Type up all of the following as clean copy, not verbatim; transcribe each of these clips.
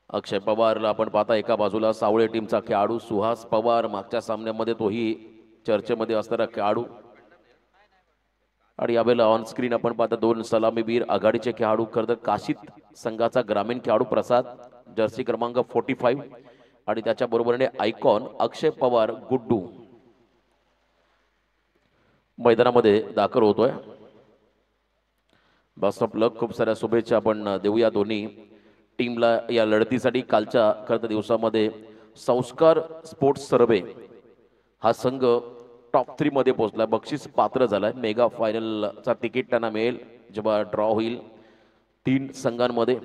अक्षय पवारला आपण पाहता एका बाजूला सावळे टीमचा खेळाडू सुहास पवार, मागच्या सामन्यामध्ये तोही चर्चेमध्ये असणारा खेळाडू. आणि यावेळेला ऑन स्क्रीन आपण पाहता दोन सलामीवीर आघाडीचे खेळाडू. खरं तर काशीत संघाचा ग्रामीण खेळाडू प्रसाद, जर्सी क्रमांक 45, आणि त्याच्या बरोबरीने आयकॉन अक्षय पवार गुड्डू मैदानामध्ये दाखल होतोय. बेस्ट ऑफ लक, खूप साऱ्या शुभेच्छा आपण देऊया दोन्ही टीमला या लढतीसाठी. कालच्या खरं दिवसामध्ये संस्कार स्पोर्ट्स सर्वे हा संघ टॉप 3 मध्ये पोहोचला, बक्षीस पात्र झालाय. मेगा फायनलचा तिकीट त्यांना मिळेल जेव्हा ड्रॉ होईल 3 संघांमध्ये,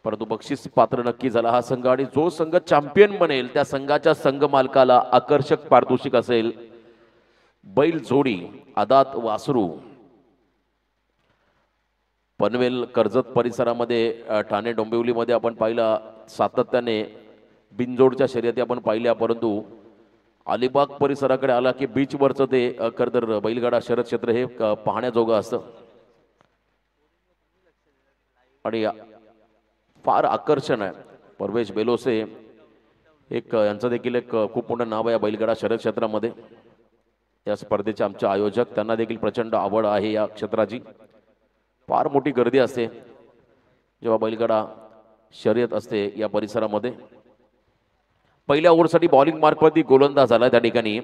परंतु बक्षीस पात्र नक्की झाला हा संघ. आणि जो संघ चॅम्पियन बनेल त्या संघाच्या संघ मालकाला आकर्षक पारितोषिक असेल बैल जोडी आदात वासरू. पनवेल कर्जत परिसरामध्ये ठाणे डोंबिवलीमध्ये आपण पाहिला सातत्याने बिनजोडच्या शर्यती आपण पाहिल्या, परंतु अलिबाग परिसराकडे आला की बीचवरचं ते खरं बैलगाडा शर्यत क्षेत्र हे पाहण्याजोगं असतं आणि फार आकर्षण आहे. परवेश बेलोसे एक यांचं देखील एक खूप मोठं नाव आहे या बैलगाडा शर्यत क्षेत्रामध्ये. या स्पर्धेचे आमचे आयोजक, त्यांना देखील प्रचंड आवड आहे या क्षेत्राची. फार मोठी गर्दी असते जेव्हा बैलगाडा शर्यत असते या परिसरामध्ये. पहिल्या ओव्हरसाठी बॉलिंग मार्कवरती गोलंदाज झाला त्या ठिकाणी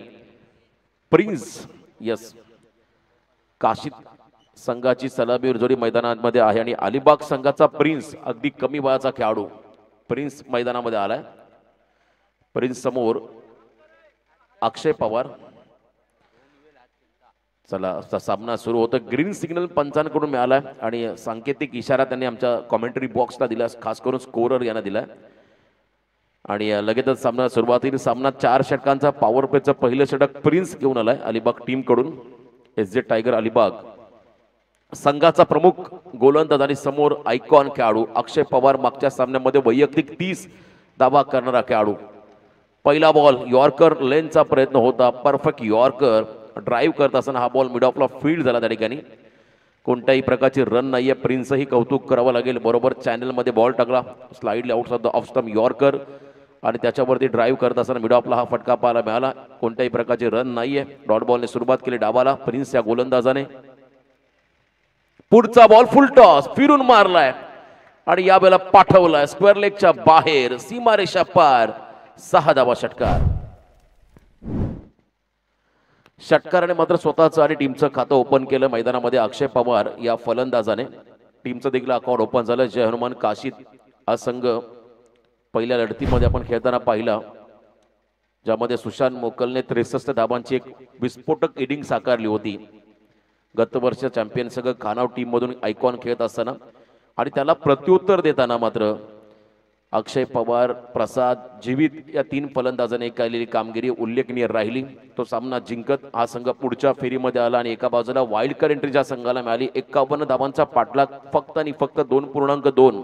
प्रिन्स. यस, काशीत संघाची सलामीवीर जोडी मैदानामध्ये आहे आणि अलिबाग संघाचा प्रिन्स अगदी कमी वयाचा खेळाडू प्रिन्स मैदानामध्ये आलाय. प्रिन्स समोर अक्षय पवार. चला सामना सुरू होतो. ग्रीन सिग्नल पंचांकडून मिळालाय आणि सांकेतिक इशारा त्यांनी आमच्या कॉमेंटरी बॉक्सला दिला, खास करून स्कोरर यांना दिलाय. आणि लगेचच सामना सुरुवातीला सामना 4 षटकांचा पॉवर प्लेचं पहिलं षटक प्रिन्स घेऊन आलाय अलिबाग टीम कडून. SJ टायगर अलिबाग संघाचा प्रमुख गोलंदाज आणि समोर आयकॉन खेळाडू अक्षय पवार, मागच्या सामन्यामध्ये वैयक्तिक 30 धावा करणारा खेळाडू. पहिला बॉल यॉर्कर लेनचा प्रयत्न होता, परफेक्ट यॉर्कर. ड्राईव्ह करत असताना हा बॉल मिड ऑफला फील्ड झाला त्या ठिकाणी. कोणत्याही प्रकारची रन नाहीये. प्रिन्सही कौतुक करावं लागेल, बरोबर चॅनलमध्ये बॉल टाकला, slightly out off stump yorker आणि त्याच्यावरती ड्राईव्ह करत असताना मिड ऑफला हा फटका पाहायला मिळाला. कोणत्याही प्रकारची रन नाहीये. डॉट बॉलने सुरुवात केली डावाला प्रिन्स या गोलंदाजाने. पुढचा बॉल फुल टॉस फिरून मारलाय आणि यावेळेला पाठवलाय स्क्वेअर लेगच्या बाहेर, सीमारेषा पार. 6 धावा षटकार. षटकाराने मात्र स्वतःचं आणि टीमचं खातं ओपन केलं मैदानामध्ये अक्षय पवार या फलंदाजाने. टीमचं देखील अकाउंट ओपन झालं. जय हनुमान काशीत हा संघ पहिल्या लढतीमध्ये आपण खेळताना पाहिला, ज्यामध्ये सुशांत मोकलने 63 धाबांची एक विस्फोटक इनिंग साकारली होती. गत वर्ष चॅम्पियन संघ खानाव टीम मधून आयकॉन खेळत असताना आणि त्याला प्रत्युत्तर देताना मात्र अक्षय पवार, प्रसाद, जीवित या 3 फलंदाजांनी केलेली कामगिरी उल्लेखनीय राहिली. तो सामना जिंकत हा संघ पुढच्या फेरीमध्ये आला आणि एका बाजूला वाईल्ड कार्ड एंट्री ज्या संघाला मिळाली 51 धावांचा पाठलाग फक्त आणि फक्त 2.2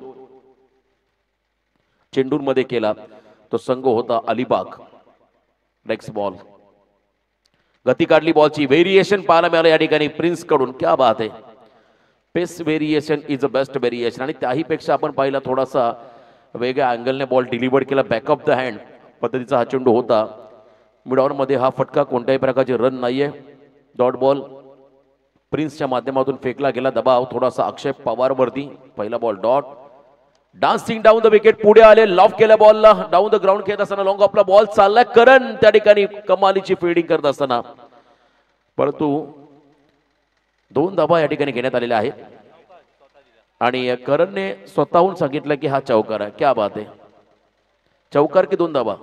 चेंडूंमध्ये केला. तो संघ होता अलिबाग. नेक्स्ट बॉल गती काढली, बॉलची व्हेरिएशन पाहायला मिळालं या ठिकाणी प्रिन्स कडून. क्या बात आहे. Pace variation is a best variation. आणि त्याही पेक्षा आपण पाहिला थोडासा वेगळ्या अँगलने बॉल डिलिव्हर्ड केला, बॅक ऑफ द हँड पद्धतीचा हा चेंडू होता. मिडऑन मध्ये हा फटका, कोणत्याही प्रकारची रन नाहीये. डॉट बॉल प्रिन्सच्या माध्यमातून फेकला गेला. दबाव थोडासा अक्षय पवार वरती. पहिला ball dot. Dancing down the wicket, पुढे आले, लॉफ केल्या बॉलला. डाऊन द ग्राउंड खेळत असताना लॉंग ऑफला बॉल चाललाय. करण त्या ठिकाणी कमालीची फिल्डिंग करत असताना, परंतु 2 धाबा या ठिकाणी घेण्यात आलेल्या आहेत आणि करणने स्वतःहून सांगितलं की हा चौकार आहे. क्या बात आहे. चौकार की 2 धाबा?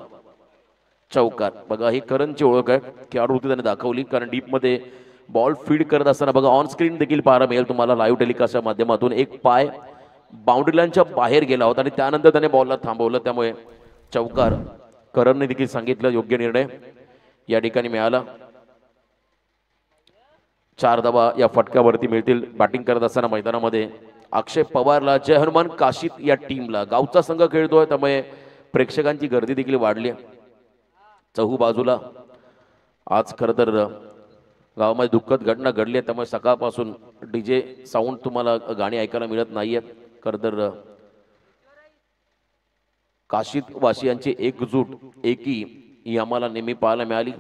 चौकार. बघा ही करणची ओळख आहे, खेळाडू त्याने दाखवली. कारण डीप मध्ये बॉल फीड करत असताना बघा ऑन स्क्रीन देखील पाहायला मिळेल तुम्हाला लाईव्ह टेलिकास्टच्या माध्यमातून, एक पाय बाउंड्री लाईनच्या बाहेर गेला होता आणि त्यानंतर त्याने बॉलला थांबवलं, त्यामुळे चौकार. करणने देखील सांगितलं, योग्य निर्णय या ठिकाणी मिळाला. 4 धाबा या फटक्यावरती मिळतील. बॅटिंग करत असताना मैदानामध्ये अक्षय पवारला, जय हनुमान काशीत या टीमला गावचा संघ खेळतोय त्यामुळे प्रेक्षकांची गर्दी देखील वाढली. चहू बाजूला आज खरं तर गावामध्ये दुःखद घटना घडली आहे, त्यामुळे सकाळपासून डीजे साऊंड तुम्हाला गाणी ऐकायला मिळत नाहीये. खरं तर काशीद वासियांची एकजूट एकी ही आम्हाला नेहमी पाहायला मिळाली.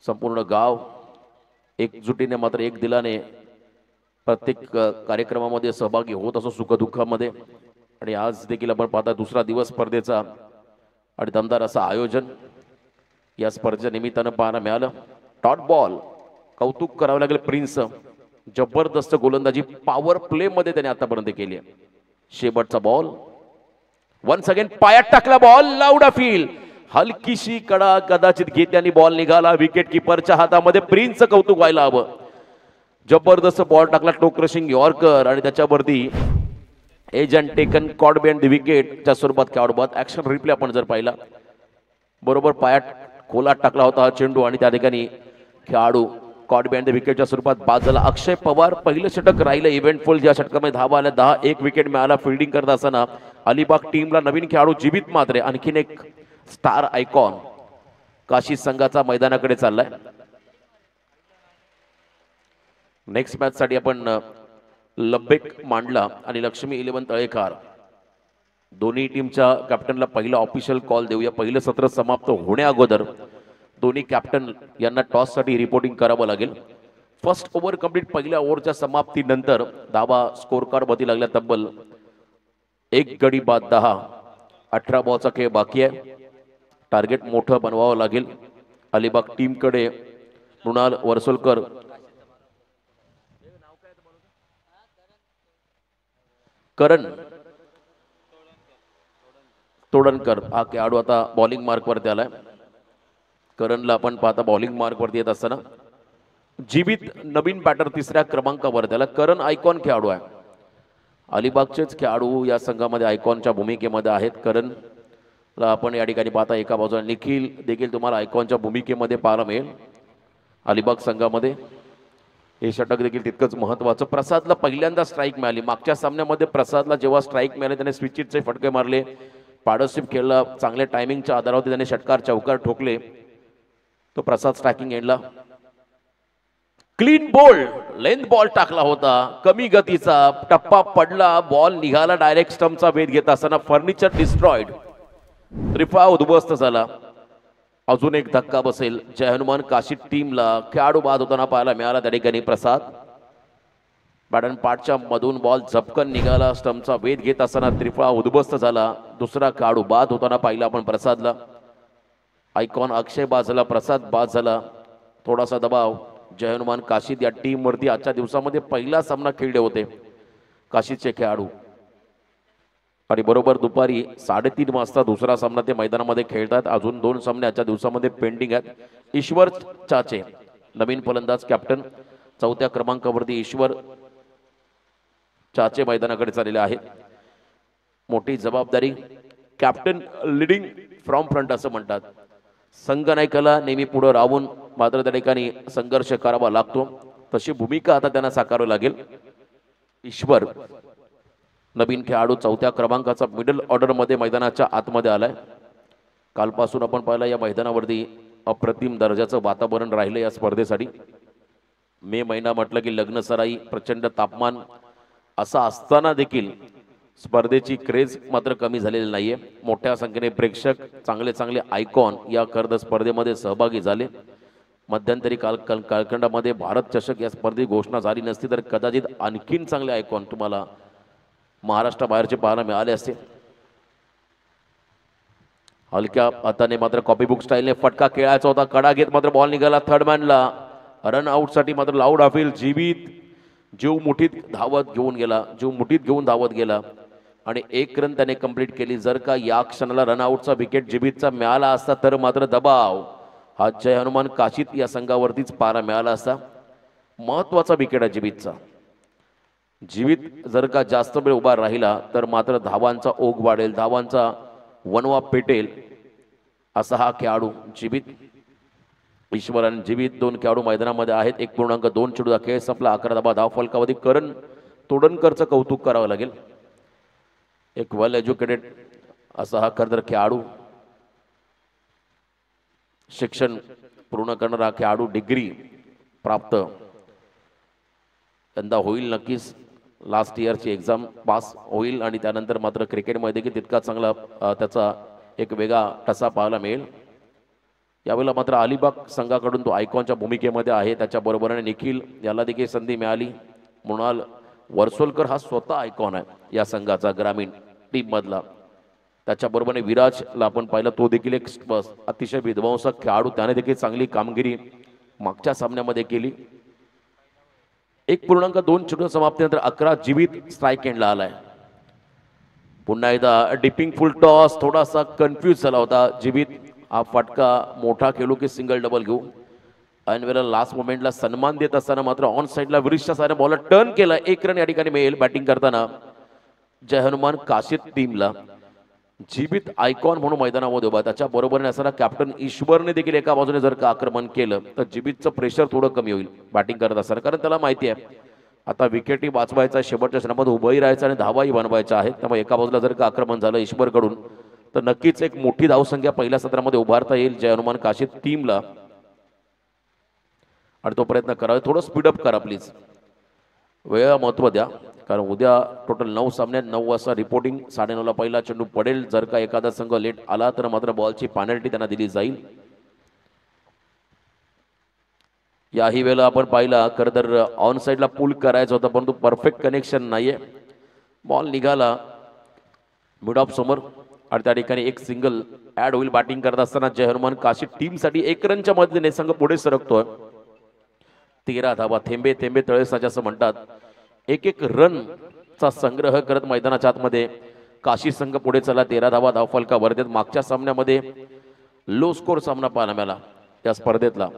संपूर्ण गाव एकजुटीने मात्र एक दिलाने प्रत्येक कार्यक्रमामध्ये सहभागी होत असो, सुखदुःखामध्ये. आणि आज देखील आपण पाहता दुसरा दिवस स्पर्धेचा आणि दमदार असं आयोजन या स्पर्धेच्या निमित्तानं पाहायला मिळालं. डॉट बॉल, कौतुक करावं लागेल प्रिन्स, जबरदस्त गोलंदाजी पॉवर प्ले मध्ये त्याने आतापर्यंत केली आहे. शेवटचा बॉल वन्स अगेन पायात टाकला बॉल, लाऊड फील, हलकीशी कडा कदाचित घेतल्याने बॉल निघाला विकेट किपरच्या हातामध्ये. प्रिन्स कौतुक व्हायला हवं. जबरदस्त बॉल टाकला, टोक क्रशिंग यॉर्कर आणि त्याच्यावरती edge and taken caught behind the विकेटच्या स्वरूपात खेळाडू ऍक्शन रिप्ले आपण जर पाहिला, बरोबर पायात खोलात टाकला होता हा चेंडू आणि त्या ठिकाणी खेळाडू कॉड बिहाइंड द विकेटच्या स्वरूपात बाद झाला. अक्षय पवार पहिलं षटक राहिलं इव्हेंटफुल, ज्या षटकामध्ये धावा आल्या 10, 1 विकेट मिळाला. फिल्डिंग करत असताना अलिबाग टीमला नवीन खेळाडू जीवित मात्रे, आणखीन एक स्टार आयकॉन काशी संघाचा मैदानाकडे चाललाय. नेक्स्ट मॅच साठी आपण लब्बेक मांडला आणि लक्ष्मी 11 तळेकार दोन्ही टीमच्या कॅप्टनला पहिला ऑफिशियल कॉल देऊया. पहिलं सत्र समाप्त होण्या अगोदर दोन्ही कॅप्टन यांना टॉस साठी रिपोर्टिंग करावं लागेल. फर्स्ट ओव्हर कंप्लीट, पहिल्या ओव्हरच्या समाप्तीनंतर धावा स्कोर कार्ड मध्ये लागल्या तब्बल 1 गडी बाद 10. 18 बॉलचा खेळ बाकी आहे. टार्गेट मोठं बनवावं लागेल अलिबाग टीमकडे. मृणाल वर्सोलकर, करण तोडणकर हा खेळाडू आता बॉलिंग मार्क वरती आलाय. करणला आपण पाहता बॉलिंग मार्क वरती येत असताना जीवित नवीन बॅटर तिसऱ्या क्रमांकावर त्याला. करण आयकॉन खेळाडू आहे, अलिबागचेच खेळाडू या संघामध्ये आयकॉनच्या भूमिकेमध्ये आहेत. करणला आपण या ठिकाणी पाहता एका बाजूला निखिल देखील तुम्हाला आयकॉनच्या भूमिकेमध्ये पाहायला मिळेल अलिबाग संघामध्ये. हे षटक देखील तितकंच महत्वाचं. प्रसादला पहिल्यांदा स्ट्राईक मिळाली. मागच्या सामन्यामध्ये प्रसादला जेव्हा स्ट्राईक मिळाले त्याने स्विचिटचे फटके मारले, पार्टनरशिप खेळला, चांगल्या टायमिंगच्या आधारावरती त्याने षटकार चौकार ठोकले. तो प्रसाद स्ट्रायकिंग एंडला. क्लीन बोल्ड लेंथ बॉल टाकला होता, कमी गतीचा टप्पा पडला, बॉल निघाला डायरेक्ट स्टंपचा वेध घेत असताना फर्निचर डिस्ट्रॉइड. त्रिफा उद्ध्वस्त झाला. अजून एक धक्का बसेल जय हनुमान काशी टीमला. खेळाडू बाद होताना पाहायला मिळाला त्या ठिकाणी प्रसाद. बॅटन पाठच्या मधून बॉल झपकन निघाला, स्टंपचा वेध घेत असताना त्रिफळा उद्ध्वस्त झाला. दुसरा खेळाडू बाद होताना पाहिला आपण प्रसादला. आयकॉन अक्षय बाद झाला, प्रसाद बाद झाला. थोडासा दबाव जय हनुमान काशीद या टीम वरती. आजच्या दिवसामध्ये पहिला सामना खेळले होते काशीदचे खेळाडू आणि बरोबर दुपारी 3:30 वाजता दुसरा सामना ते मैदानामध्ये खेळतात. अजून 2 सामने आजच्या दिवसामध्ये पेंडिंग आहेत. ईश्वर चाचे नवीन फलंदाज कॅप्टन, 4थ्या क्रमांकावरती ईश्वर चाचे मैदानाकडे चाललेले आहेत. मोठी जबाबदारी, कॅप्टन लिडिंग फ्रॉम फ्रंट असं म्हणतात. संघ नायकाला नेहमी पुढे राहून मात्र त्या ठिकाणी संघर्ष करावा लागतो. तशी भूमिका आता त्यांना साकारावी लागेल. ईश्वर नवीन खेळाडू 4थ्या क्रमांकाचा मिडल ऑर्डर मध्ये मैदानाच्या आतमध्ये आलाय. कालपासून आपण पाहिलं या मैदानावरती अप्रतिम दर्जाचं वातावरण राहिलं या स्पर्धेसाठी. मे महिना म्हटलं की लग्न सराई, प्रचंड तापमान असं असताना देखील स्पर्धेची क्रेज मात्र कमी झालेली नाहीये. मोठ्या संख्येने प्रेक्षक, चांगले चांगले आयकॉन या खर्द स्पर्धेमध्ये सहभागी झाले. मध्यंतरी कालखंडामध्ये भारत चषक या स्पर्धेची घोषणा झाली नसती तर कदाचित आणखीन चांगले आयकॉन तुम्हाला महाराष्ट्राबाहेरचे पाहायला मिळाले असते. हलक्या हाताने मात्र कॉपीबुक स्टाईलने फटका खेळायचा होता. कडा घेत मात्र बॉल निघाला थर्ड मॅनला. रन आउट साठी मात्र लाऊड अपील. जीवित जीव मुठीत धावत घेऊन गेला, जीव मुठीत घेऊन धावत गेला आणि 1 रन त्याने कंप्लीट केली. जर का या क्षणाला रन आउटचा विकेट जीवितचा मिळाला असता तर मात्र दबाव हा जय हनुमान काशीद या संघावरतीच पाहायला मिळाला असता. महत्वाचा विकेट आहे जीवितचा. जीवित जर का जास्त वेळ उभा राहिला तर मात्र धावांचा ओघ वाढेल, धावांचा वणवा पेटेल असा हा खेळाडू जीवित. ईश्वर आणि जीवित 2 खेळाडू मैदानामध्ये आहेत. 1.2 चेंडूचा खेळ संपला. 11 धावा धाव फलकावधी. करण तोडणकरचं कौतुक करावं लागेल. एक वेल एज्युकेटेड असा हा खरतर खेळाडू, शिक्षण पूर्ण करणारा खेळाडू, डिग्री प्राप्त यंदा होईल नक्कीच. लास्ट इयरची एक्झाम पास होईल आणि त्यानंतर मात्र क्रिकेटमध्ये देखील तितका चांगला त्याचा एक वेगळा ठसा पाहायला मिळेल. यावेळेला मात्र अलिबाग संघाकडून तो आयकॉनच्या भूमिकेमध्ये आहे. त्याच्याबरोबरीने निखिल याला देखील संधी मिळाली. मृणाल वर्सोलकर हा स्वतः आयकॉन आहे या संघाचा ग्रामीण टीममधला. त्याच्याबरोबरीने विराजला आपण पाहिलं, तो देखील एक अतिशय विध्वंसक खेळाडू. त्याने देखील चांगली कामगिरी मागच्या सामन्यामध्ये केली. 1.2 चेंडू समाप्तीनंतर 11 जीवित स्ट्राईक एंडला आलाय. पुन्हा एकदा डिपिंग फुल टॉस, थोडासा कन्फ्यूज झाला होता जीवित. हा फटका मोठा खेळू की सिंगल डबल घेऊ. ऐन वेळेला लास्ट मोमेंटला सन्मान देत असताना मात्र ऑन साईडला विरिशच्या साऱ्या बॉलर टर्न केला. 1 रन या ठिकाणी मिळेल बॅटिंग करताना जय हनुमान काशीद टीमला. जीवित आयकॉन म्हणून मैदानामध्ये उभा. त्याच्या बरोबरीने असताना कॅप्टन ईश्वरने देखील एका बाजूने जर का आक्रमण केलं तर जीवितचं प्रेशर थोडं कमी होईल बॅटिंग करत असताना. कारण त्याला माहिती आहे आता विकेटही वाचवायचा, शेवटच्या क्षणामध्ये उभंही राहायचं आणि धावाही बनवायच्या आहेत. त्यामुळे एका बाजूला जर का आक्रमण झालं ईश्वरकडून तर नक्कीच एक मोठी धावसंख्या पहिल्या सत्रामध्ये उभारता येईल जय हनुमान काशीद टीमला. आणि तो प्रयत्न करा. थोडं स्पीडअप करा प्लीज, वेळा महत्त्व द्या. कारण उद्या टोटल 9 सामन्यात 9 वाजता रिपोर्टिंग. 9:30ला पहिला चेंडू पडेल. जर का एखादा संघ लेट आला तर मात्र बॉलची पेनल्टी त्यांना दिली जाईल. याही वेळेला आपण पाहिला खरं तर ऑन साईडला पुल करायचं होतं परंतु परफेक्ट कनेक्शन नाहीये. बॉल निघाला मिड ऑफ समोर आणि त्या ठिकाणी एक सिंगल ऍड होईल. बॅटिंग करत असताना जय हनुमान काशीद टीमसाठी 1 रनच्या मदतीने संघ पुढे सरकतोय. 13 धावा, थेंबे थेंबे तळे साचे असं म्हणतात. 1-1 रनचा संग्रह करत मैदानाच्या आतमध्ये काशी संघ पुढे चला. 13 धावा धावफलका वर्धेत. मागच्या सामन्यामध्ये लो स्कोर सामना पाहायला मिळाला त्या स्पर्धेतला.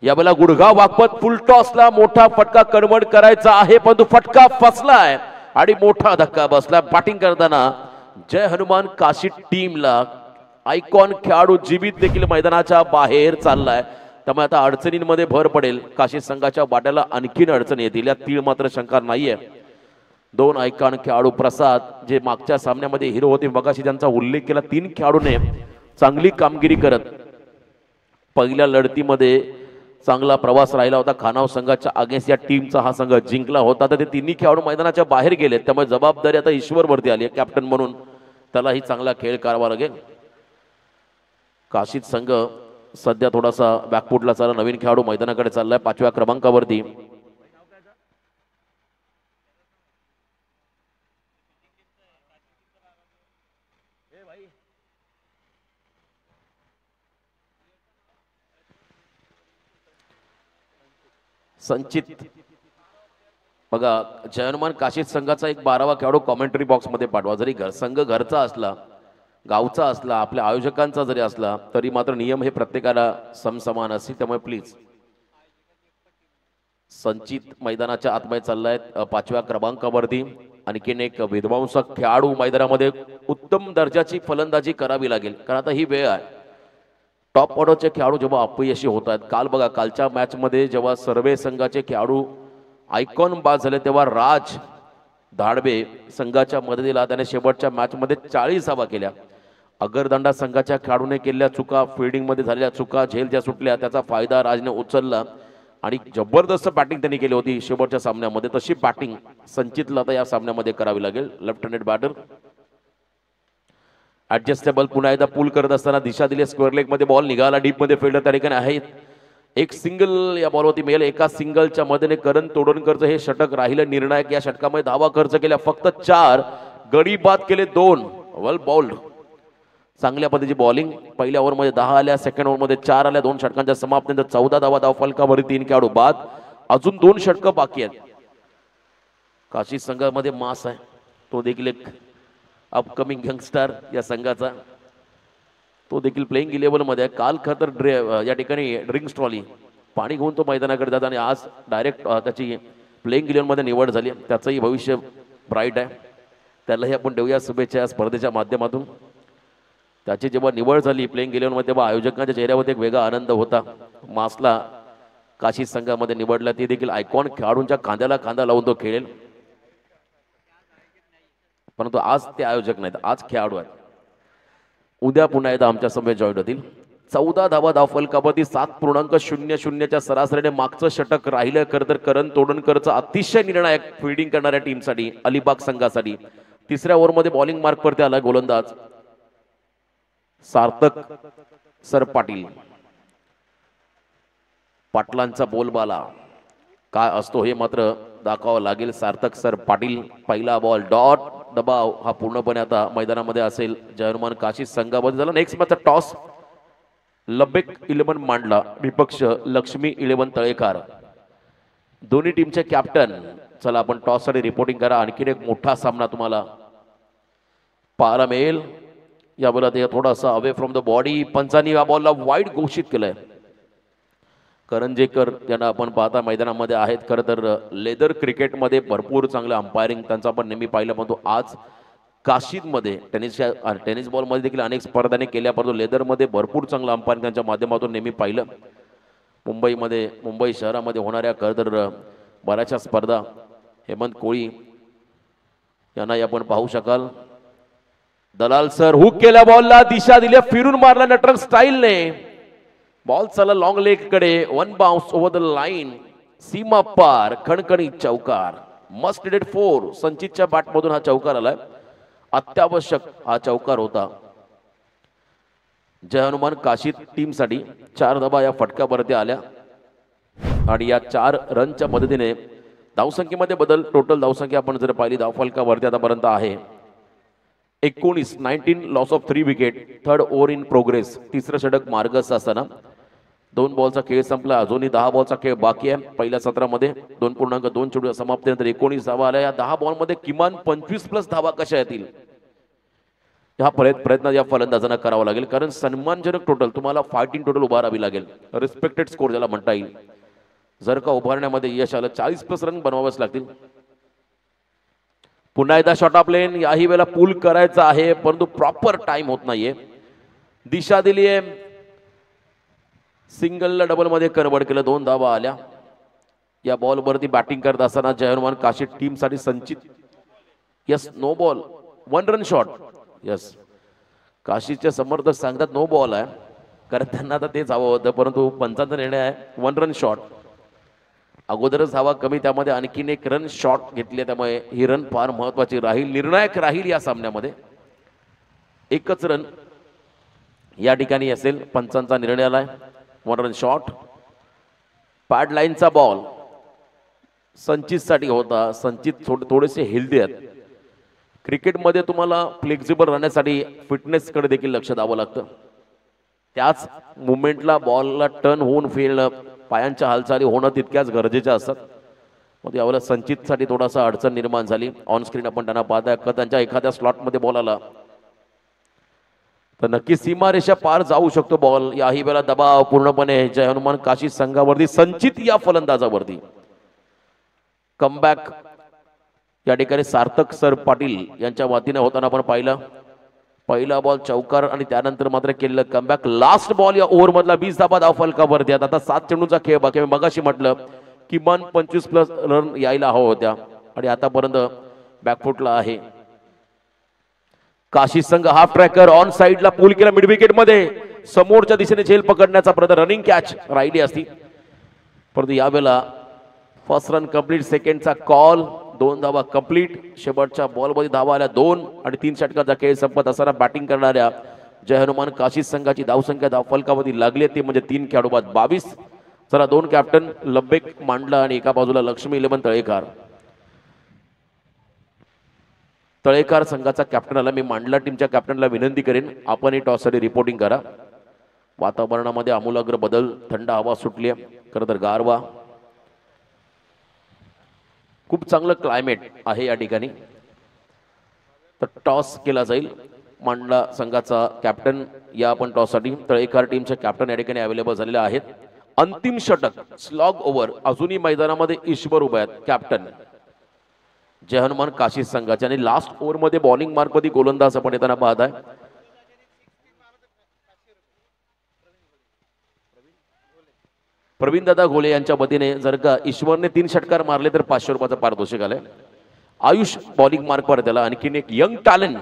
यावेळेला गुडघा वाकवत फुल टॉसला मोठा फटका कन्वर्ट करायचा आहे परंतु फटका फसलाय आणि मोठा धक्का बसला. बॅटिंग करताना जय हनुमान काशीद टीमला आयकॉन खेळाडू जीवित देखील मैदानाच्या बाहेर चाललाय. त्यामुळे आता अडचणींमध्ये भर पडेल. काशीद संघाच्या वाट्याला आणखीन अडचणी येतील या तीळ मात्र शंका नाहीये. 2 आयकॉन खेळाडू प्रसाद जे मागच्या सामन्यामध्ये हिरो होते मगाशी त्यांचा उल्लेख केला. 3 खेळाडूने चांगली कामगिरी करत पहिल्या लढतीमध्ये चांगला प्रवास राहिला होता. खानाव संघाच्या अगेन्स्ट या टीमचा हा संघ जिंकला होता. तर ते तिन्ही खेळाडू मैदानाच्या बाहेर गेले. त्यामुळे जबाबदारी आता ईश्वरवरती आली आहे कॅप्टन म्हणून. त्यालाही चांगला खेळ करावा लागेल. काशीद संघ सध्या थोडासा बॅकफुटला चालला. नवीन खेळाडू मैदानाकडे चाललाय 5व्या क्रमांकावरती. संचित बघा जय हनुमान काशीद संघाचा एक 12वा खेळाडू कॉमेंट्री बॉक्स मध्ये पाठवा. जरी संघ घरचा असला, गावचा असला, आपल्या आयोजकांचा जरी असला तरी मात्र नियम हे प्रत्येकाला समसमान असतील. त्यामुळे प्लीज संचित मैदानाच्या आतमध्ये चाललाय 5व्या क्रमांकावरती. आणखीन एक विध्वंसक खेळाडू मैदानामध्ये उत्तम दर्जाची फलंदाजी करावी लागेल कारण आता ही वेळ आहे. टॉप ऑर्डरचे खेळाडू जेव्हा अपयशी होत आहेत. काल बघा कालच्या मॅच मध्ये जेव्हा सर्वे संघाचे खेळाडू आयकॉन बाद झाले तेव्हा राज धाडबे संघाच्या मदतीला त्याने शेवटच्या मॅच मध्ये 40 धावा केल्या. अगरदंडा संघाच्या खेळाडूने केलेल्या चुका, फिल्डिंग मध्ये झालेल्या चुका, झेल ज्या सुटल्या त्याचा फायदा राजने उचलला आणि जबरदस्त बॅटिंग त्यांनी केली होती शेवटच्या सामन्यामध्ये. तशी बॅटिंग संचितला आता या सामन्यामध्ये करावी लागेल. Left handed batter adjustable. पुन्हा एकदा पूल करत असताना दिशा दिली. स्क्वेअर लेग मध्ये बॉल निघाला. डीप मध्ये फिल्डर त्या ठिकाणी आहेत. एक सिंगल या बॉलवरती मिळेल. एका सिंगलच्या मदतीने करण तोडणकरचं हे षटक राहिलं निर्णायक. या षटकामध्ये धावा खर्च केल्या फक्त 4, गडी बाद केले 2. वेल बॉल्ड, चांगल्या पद्धतीची बॉलिंग. पहिल्या ओव्हरमध्ये 10 आल्या, सेकंड ओव्हरमध्ये 4 आल्या. 2 षटकांच्या समाप्तीनंतर 14 धावा धावफलकावरती 3 खेळाडू बाद. अजून 2 षटकं बाकी आहेत. काशी संघामध्ये मास आहे, तो देखील एक अपकमिंग यंगस्टर या संघाचा. तो देखील प्लेइंग 11 मध्ये आहे. काल खतर या ठिकाणी ड्रिंक्स ट्रॉली पाणी घेऊन तो मैदानाकडे जात आणि आज डायरेक्ट त्याची प्लेइंग 11 मध्ये निवड झाली. त्याचंही भविष्य ब्राईट आहे. त्यालाही आपण देऊया शुभेच्छा या स्पर्धेच्या माध्यमातून. त्याची जेव्हा निवड झाली प्लेइंग 11 मध्ये तेव्हा आयोजकांच्या चेहऱ्यावर एक वेगळा आनंद होता. मासला काशी संघामध्ये निवडला. ती देखील आयकॉन खेळाडूंच्या खांद्याला खांदा लावून तो खेळेल. परंतु आज ते आयोजक नाहीत, आज खेळाडू आहेत. उद्या पुन्हा एकदा आमच्या समोर जॉईन होतील. 14 धावा धावफलकावरती 7.00च्या सरासरीने मागचं षटक राहिलं. खरं तर करण तोडणकरचं अतिशय निर्णायक फिल्डिंग करणाऱ्या टीमसाठी अलिबाग संघासाठी तिसऱ्या ओव्हरमध्ये बॉलिंग मार्कवरती आला गोलंदाज सार्थक सर पाटील. पाटलांचा बोलबाला काय असतो हे मात्र दाखवावं लागेल. सार्थक सर पाटील पहिला बॉल डॉट दबाव हा पूर्णपणे आता मैदानामध्ये असेल. जय हनुमान काशी संघामध्ये झाला. नेक्स्ट मॅच टॉस लबेक 11 मांडला विपक्ष लक्ष्मी 11 तळेकार. दोन्ही टीमचे कॅप्टन. चला आपण टॉस साठी रिपोर्टिंग करा. आणखीन एक मोठा सामना तुम्हाला पाहायला मिळेल. या बॉलात थोडासा अवे फ्रॉम द बॉडी. पंचांनी या बॉलला वाईड घोषित केलंय. करंजेकर यांना आपण पाहता मैदानामध्ये आहेत. खरं तर लेदर क्रिकेटमध्ये भरपूर चांगलं अंपायरिंग त्यांचा आपण नेहमी पाहिलं. पण तो आज काशीदमध्ये टेनिस बॉलमध्ये देखील अनेक स्पर्धाने केल्या. परंतु लेदरमध्ये भरपूर चांगलं अंपायरिंग त्यांच्या माध्यमातून नेहमी पाहिलं. मुंबई शहरामध्ये होणाऱ्या खरं तर बऱ्याचशा स्पर्धा हेमंत कोळी यांना आपण पाहू शकाल. दलाल सर हुक केल्या बॉलला दिशा दिली फिरून मारला नटरंग स्टाईलने. बॉल चला लॉंग लेग कडे. 1 बाउन्स ओव्हर द लाईन. सीमा पार खणखणी चौकार. Must dead 4. संचितच्या बॅटमधून हा चौकार आलाय. अत्यावश्यक हा चौकार होता. जय हनुमान काशी टीमसाठी 4 धावा या फटक्यावरती आल्या आणि या 4 रनच्या मदतीने धावसंख्येमध्ये बदल. टोटल धावसंख्या आपण जर पाहिली धावफलकावरती आतापर्यंत आहे 19 loss of 3 wicket. Third over in progress. तिसरं षटक मार्गस्थ असताना 2 बॉलचा खेळ संपला. अजूनही 10 बॉलचा खेळ बाकी आहे. पहिल्या सत्रामध्ये 2.2 चेंडू समाप्तीनंतर 19 धावा आल्या. या 10 बॉलमध्ये किमान 25+ धावा कशा येतील हा प्रयत्न या फलंदाजांना करावा लागेल. कारण सन्मानजनक टोटल तुम्हाला फायटिंग टोटल उभारावी लागेल. रिस्पेक्टेड स्कोर ज्याला म्हणता येईल. जर का उभारण्यामध्ये यश आलं 40+ रन बनवावेच लागतील. पुन्हा एकदा शॉट ऑफ लेन. याही वेळेला पूल करायचा आहे परंतु प्रॉपर टाइम होत नाहीये. दिशा दिली आहे. सिंगलला डबल मध्ये कन्वर्ट केलं. 2 धावा आल्या. या बॉलवरती बॅटिंग करत असताना जय हनुमान काशी टीमसाठी Sanchit. Yes no ball 1 run shot. Yes काशीचे समर्थक सांगतात नो बॉल आहे कारण त्यांना आता तेच हवं होतं. परंतु पंचांचा निर्णय आहे 1 रन शॉट. अगोदरच धावा कमी त्यामध्ये आणखीन 1 रन शॉट घेतले. त्यामुळे ही रन फार महत्वाची राहील. निर्णायक राहील या सामन्यामध्ये. 1च रन या ठिकाणी असेल. पंचांचा निर्णय आलाय 1 रन शॉट. पॅड लाईनचा बॉल संचित साठी होता. संचित थोडेसे हेल्दी आहेत. क्रिकेटमध्ये तुम्हाला फ्लेक्झिबल राहण्यासाठी फिटनेसकडे देखील लक्ष द्यावं लागतं. त्याच मुवमेंटला बॉलला टर्न होऊन फिरणं पायांच्या हालचाली होणं तितक्याच गरजेच्या असतात. मग यावेळेला संचितसाठी थोडासा अडचण निर्माण झाली. ऑन स्क्रीन आपण त्यांना पाहताय का त्यांच्या एखाद्या स्लॉटमध्ये बॉल आला तर नक्की सीमारेषा पार जाऊ शकतो बॉल. याही वेळेला दबाव पूर्णपणे जय हनुमान काशी संघावरती. संचित या फलंदाजावरती. कमबॅक या ठिकाणी सार्थक सर पाटील यांच्या वतीने होताना आपण पाहिलं. पहिला बॉल चौकार आणि त्यानंतर मात्र केलेलं कमबॅक. लास्ट बॉल या ओव्हर मधला 20 धावा धावफलकावरती. आता 7 चेंडूचा खेळ बाकी. मी मगाशी म्हटलं किमान 25+ रन यायला हवं होत्या आणि आतापर्यंत बॅकफुटला आहे काशी संघ. हाफ ट्रॅकर ऑन साइडला पूल केला मिड विकेट मध्ये. समोरच्या दिशेने झेल पकडण्याचा प्रयत्न. रनिंग कॅच राहिली असती परंतु यावेळेला फर्स्ट रन कंप्लीट. सेकंडचा कॉल. 2 धावा कंप्लीट. शेवटच्या बॉलमध्ये धावा आल्या 2 आणि 3 षटकाचा खेळ संपत असताना बॅटिंग करणाऱ्या जय हनुमान काशी संघाची धावसंख्या धावफलकावरती लागली ती म्हणजे 3 खेळाडू बाद 22. चला 2 कॅप्टन लब्बेक मांडला आणि एका बाजूला लक्ष्मी 11 तळेकार. तळेकार संघाचा कॅप्टनला मी मांडला टीमच्या कॅप्टनला विनंती करेन आपण ही टॉससाठी रिपोर्टिंग करा. वातावरणामध्ये आमूलाग्र बदल. थंड हवा सुटली आहे. खरं तर गारवा. खूप चांगलं क्लायमेट आहे या ठिकाणी. तर टॉस केला जाईल. मांडला संघाचा कॅप्टन या आपण टॉससाठी. तळेकार टीमचे कॅप्टन या ठिकाणी अवेलेबल झालेले आहेत. अंतिम षटक स्लॉग ओव्हर. अजूनही मैदानामध्ये ईश्वर उभे आहेत कॅप्टन जय हनुमान काशी संघाचे. आणि लास्ट ओव्हर मध्ये बॉलिंग मार्कमध्ये गोलंदाज आपण येताना पाहत आहे. प्रवीण दादा घोले यांच्या वतीने जर का ईश्वरने 3 षटकार मारले तर 500 रुपयाचा पारितोषिक आलंय. आयुष बॉलिंग मार्कवर त्याला. आणखीन एक यंग टॅलेंट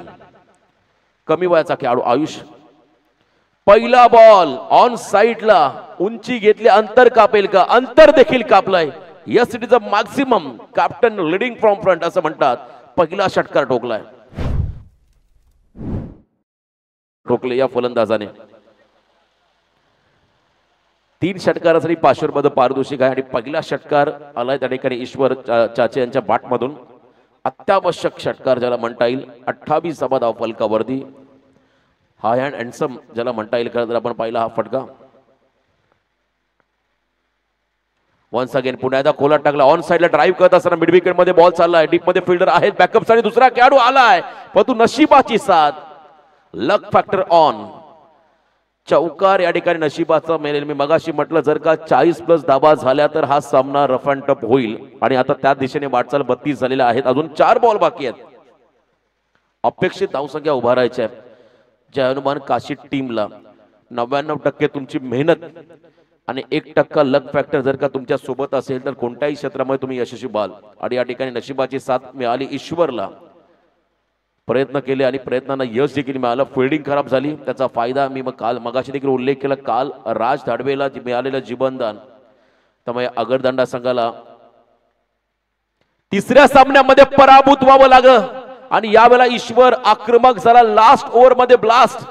कमी वयाचा खेळाडू आयुष पहिला बॉल ऑन साइडला, उंची घेतली, अंतर कापेल का? अंतर देखील कापलाय. Yes, it is a maximum. Captain leading from front असं म्हणतात. पहिला षटकार ठोकलाय, ठोकले या फलंदाजाने. 3 षटकारासाठी 500 रुपये पारितोषिक आहे आणि पहिला षटकार आलाय त्या ठिकाणी ईश्वर चाचे यांच्या बॅटमधून. अत्यावश्यक षटकार ज्याला म्हणता येईल. 28 धाव फलकावरती. हाय अँड हँडसम ज्याला म्हणता येईल. खरं तर आपण पाहिला हा फटका. वन्स अगेन पुन्हा एकदा खोलात टाकला. ऑन साइडला ड्राईव्ह करत असताना मिड विकेट मध्ये बॉल चाललाय. डीप मध्ये फिल्डर आहेत बॅकअप साठी. दुसरा खेळाडू आलाय, परंतु नशिबाची साथ, लक फॅक्टर ऑन. चौकार या ठिकाणी नशिबाचा मिळेल. मी मगाशी म्हटलं जर का 40+ धाबा झाल्या तर हा सामना रफ अँड टफ होईल. आणि आता त्या दिशेने वाटचाल 32 झालेल्या आहेत. अजून 4 बॉल बाकी आहेत. अपेक्षित धावसंख्या उभारायच्या आहे. जय हनुमान काशी टीमला 99% तुमची मेहनत आणि 1% लक फॅक्टर जर का तुमच्या सोबत असेल तर कोणत्याही क्षेत्रामध्ये तुम्ही यशस्वी व्हाल. आणि या ठिकाणी नशिबाची साथ मिळाली ईश्वरला. प्रयत्न केले आणि प्रयत्नांना यश देखील मिळालं. फिल्डिंग खराब झाली, त्याचा फायदा मी मगाशी देखील उल्लेख केला. काल राज धाडवेला मिळालेलं जीवनदान, त्यामुळे अगरदांडा संघाला तिसऱ्या सामन्यामध्ये पराभूत व्हावं लागलं. आणि यावेळेला ईश्वर आक्रमक झाला. लास्ट ओव्हर मध्ये ब्लास्ट.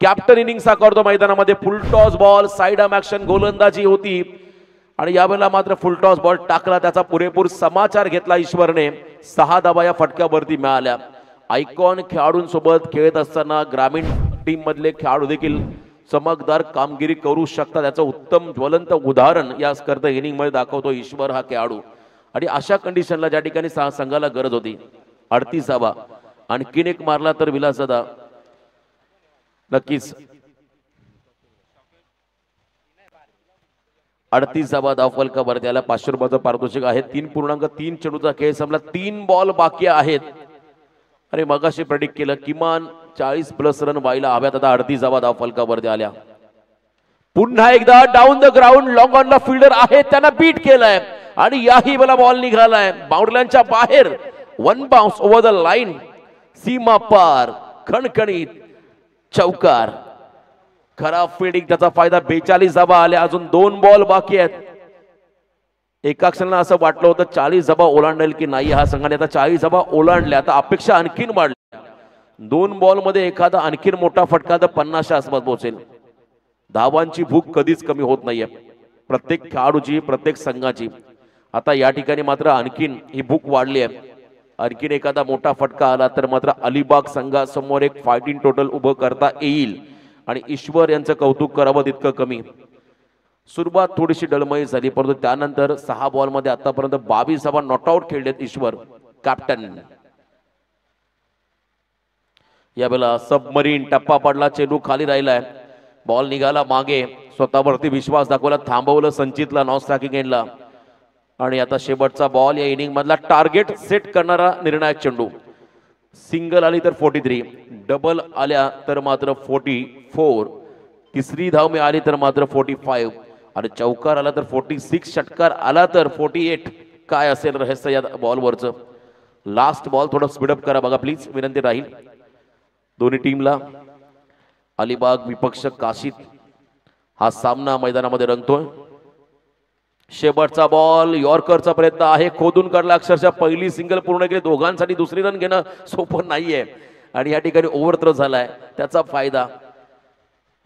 कॅप्टन इनिंग्स करतो मैदानामध्ये. फुल toss ball, side arm action गोलंदाजी होती आणि यावेळेला मात्र फुल टॉस बॉल टाकला. त्याचा पुरेपूर समाचार घेतला ईश्वरने. 6 धावा या फटक्यावरती मिळाल्या. आयकॉन खेळाडूंसोबत खेळत असताना ग्रामीण टीम मधले खेळाडू देखील चमकदार कामगिरी करू शकतात. त्याचं उत्तम ज्वलंत उदाहरण या स्पर्धा इनिंग मध्ये दाखवतो ईश्वर हा खेळाडू. आणि अशा कंडिशनला ज्या ठिकाणी संघाला गरज होती 38 धावा, आणखीन एक मारला तर विलासदादा नक्कीच 38 धावा धावफलकावर. त्याला 500 रुपयाचं पारितोषिक आहे. 3.3 चेंडूचा खेळ संपला. 3 बॉल बाकी आहेत. अरे मगाशी प्रेडिक्ट केलं किमान 40+ रन व्हायला हव्यात. आता 38 धावा धावफलकावरती आल्या. पुन्हा एकदा डाऊन द ग्राउंड लॉंग ऑनला फिल्डर आहे, त्यांना बीट केलाय आणि याही वेळेला बॉल निघालाय बाउंड्रीच्या बाहेर. 1 बाउन्स ओव्हर द लाईन, सीमा पार, खणखणीत चौकार. खराब फिल्डिंग, त्याचा फायदा. 42 धावा आल्या. अजून 2 बॉल बाकी आहेत. एका क्षणाला असं वाटलं होतं 40 धावा ओलांडेल की नाही हा संघाने. आता 40 धावा ओलांडल्या. आता अपेक्षा आणखीन वाढल्या. 2 बॉल मध्ये एखादा आणखीन मोठा फटका तर 50च्या आसपास पोहोचेल. धावांची भूक कधीच कमी होत नाहीये प्रत्येक खेळाडूची, प्रत्येक संघाची. आता या ठिकाणी मात्र आणखीन ही भूक वाढली आहे. आणखीन एखादा मोठा फटका आला तर मात्र अलिबाग संघासमोर एक फायटिंग टोटल उभं करता येईल. आणि ईश्वर यांचं कौतुक करावं तितकं कमी. सुरुवात थोडीशी डळमळी झाली, परंतु त्यानंतर 6 बॉल मध्ये आतापर्यंत 22 धावा नॉट आउट खेळलेत ईश्वर कॅप्टन. यावेळेला सबमरीन टप्पा पडला, चेंडू खाली राहिलाय, बॉल निघाला मागे. स्वतःवरती विश्वास दाखवला, थांबवलं संचितला नॉन स्ट्रायकिंग एंडला. आणि आता शेवटचा बॉल या इनिंग मधला टार्गेट सेट करणारा निर्णायक चेंडू. सिंगल आली तर 43, डबल आल्या तर मात्र 44, तिसरी धाव मिळाली तर मात्र 45 आणि चौकार आला तर 46, षटकार आला तर 48. काय असेल रहस्य या बॉलवरचं. लास्ट बॉल थोडं स्पीडअप करा बघा प्लीज, विनंती राहील दोन्ही टीमला. अलिबाग विपक्ष काशीत हा सामना मैदानामध्ये रंगतोय. शेवटचा बॉल, यॉर्करचा प्रयत्न आहे, खोदून काढला अक्षरशः. पहिली सिंगल पूर्ण केली. दोघांसाठी दुसरी रन घेणं सोपं नाहीये आणि या ठिकाणी ओव्हरथ्रो झालाय, त्याचा फायदा.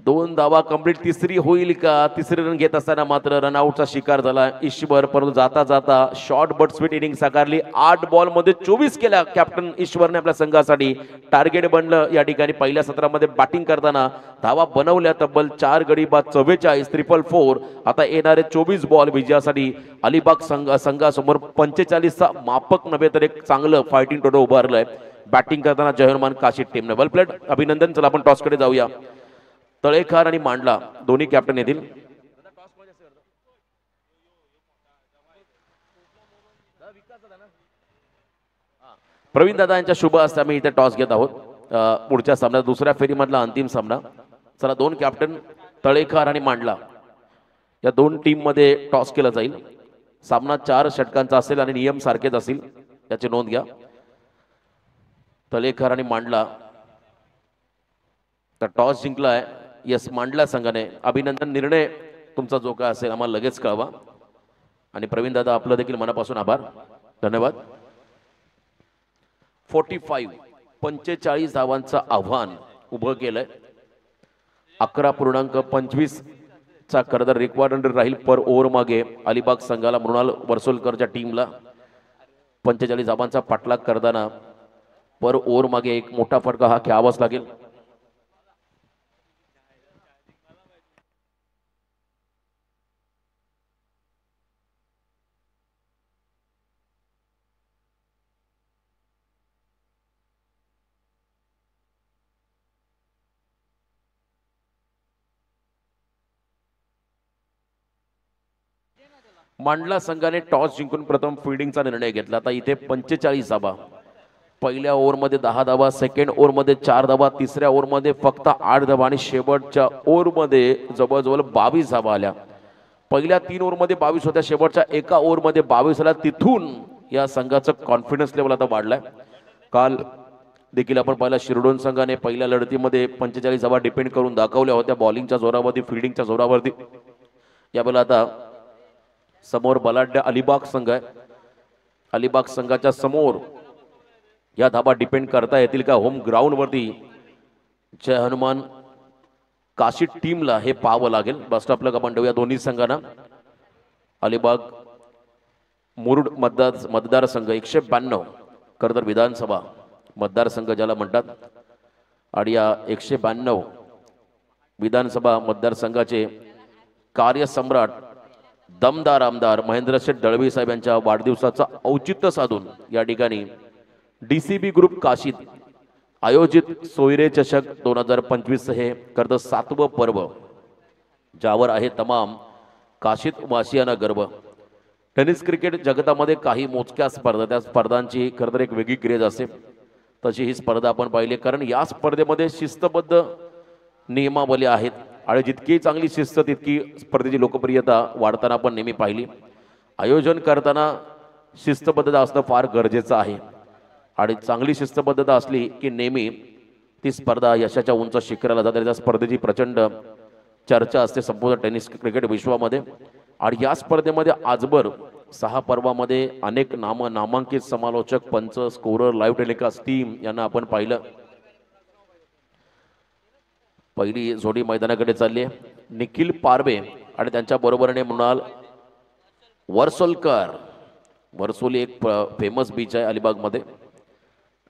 2 धावा कंप्लीट. तिसरी होईल का? तिसरी रन घेत असताना मात्र रनआउटचा शिकार झाला ईश्वर, परंतु जाता जाता शॉर्ट बट स्वीट इनिंग साकारली. 8 बॉल मध्ये 24 केल्या कॅप्टन ईश्वरने आपल्या संघासाठी. टार्गेट बनलं या ठिकाणी. पहिल्या सत्रामध्ये बॅटिंग करताना धावा बनवल्या तब्बल 4 गडी बाद 44, 444. आता येणारे 24 बॉल विजयासाठी अलिबाग संघासमोर 45चा मापक नव्हे तर एक चांगलं फायटिंग टोटल उभारलंय बॅटिंग करताना जय हनुमान काशी टीमने. वेल प्लेड, अभिनंदन. चला आपण टॉसकडे जाऊया. तळेखार आणि मांडला दोन्ही कॅप्टन येतील. प्रवीण दादा यांच्या शुभ हस्ते आम्ही इथे टॉस घेत आहोत. पुढच्या सामन्यात दुसऱ्या फेरीमधला अंतिम सामना. चला, 2 कॅप्टन तळेखार आणि मांडला या 2 टीम मध्ये टॉस केला जाईल. सामना 4 षटकांचा असेल आणि नियम सारखेच असतील, याची नोंद घ्या. तळेखार आणि मांडला तर टॉस जिंकलाय यस मांडला संघाने. अभिनंदन. निर्णय तुमचा जो काय असेल आम्हाला लगेच कळवा. आणि प्रवीण दादा आपलं देखील मनापासून आभार. धन्यवाद. 45 धावांचं आव्हान उभं केलंय. 11.25 चा करदार रिक्वायर्ड राहील पर ओव्हर मागे अलिबाग संघाला. मृणाल वर्सोलकरच्या टीमला 45 धावांचा पाठलाग करताना पर ओव्हर मागे एक मोठा फटका हा घ्यावाच लागेल. मांडला संघाने टॉस जिंकून प्रथम फिल्डिंगचा निर्णय घेतला. आता इथे 45 धावा. पहिल्या ओव्हरमध्ये 10 धावा, सेकंड ओव्हरमध्ये 4 धावा, तिसऱ्या ओव्हरमध्ये फक्त 8 धावा आणि शेवटच्या ओव्हरमध्ये जवळजवळ 22 धावा आल्या. पहिल्या 3 ओव्हरमध्ये 22 होत्या, शेवटच्या एका ओव्हरमध्ये 22 आल्या. तिथून या संघाचं कॉन्फिडन्स लेवल आता वाढलाय. काल देखील आपण पाहिला शिरडोन संघाने पहिल्या लढतीमध्ये 45 धावा डिपेंड करून दाखवल्या होत्या बॉलिंगच्या जोरावरती, फिल्डिंगच्या जोरावरती. यावेळेला आता समोर बलाढ्य अलिबाग संघ आहे. अलिबाग संघाच्या समोर या धाबा डिपेंड करता येतील का होम ग्राउंड वरती. जय हनुमान काशी टीमला हे पाहावं लागेल. बस्ट आपलं आपण ठेवूया दोन्ही संघांना. अलिबाग मुरुड मतदारसंघ 192 करदर विधानसभा मतदारसंघ ज्याला म्हणतात. आणि या 192 विधानसभा मतदारसंघाचे कार्यसम्राट दमदार आमदार महेंद्रशेठ दळवी साहेब यांच्या वाढदिवसाचा औचित्य साधून या ठिकाणी DCB ग्रुप काशीत आयोजित सोयरे चषक 2025 हे करतं 7वं पर्व, ज्यावर आहे तमाम काशीत वासियांना गर्व. टेनिस क्रिकेट जगतामध्ये काही मोजक्या स्पर्धा, त्या स्पर्धांची खरं तर एक वेगळी क्रेज असते. तशी ही स्पर्धा आपण पाहिली, कारण या स्पर्धेमध्ये शिस्तबद्ध नियमावली आहेत आणि जितकी चांगली शिस्त तितकी स्पर्धेची लोकप्रियता वाढताना आपण नेहमी पाहिली. आयोजन करताना शिस्तबद्धता असणं फार गरजेचं आहे आणि चांगली शिस्तबद्धता असली की नेहमी ती स्पर्धा यशाच्या उंच शिखराला जाते. त्या स्पर्धेची प्रचंड चर्चा असते संपूर्ण टेनिस क्रिकेट विश्वामध्ये. आणि या स्पर्धेमध्ये आजवर 6 पर्वामध्ये अनेक नामांकित समालोचक, पंच, स्कोरर, लाईव्ह टेलिकास्ट टीम यांना आपण पाहिलं. पहिली जोडी मैदानाकडे चालली आहे. निखिल पारबे आणि त्यांच्या बरोबरीने मृणाल वर्सोलकर. वर्सोली एक फेमस बीच आहे अलिबागमध्ये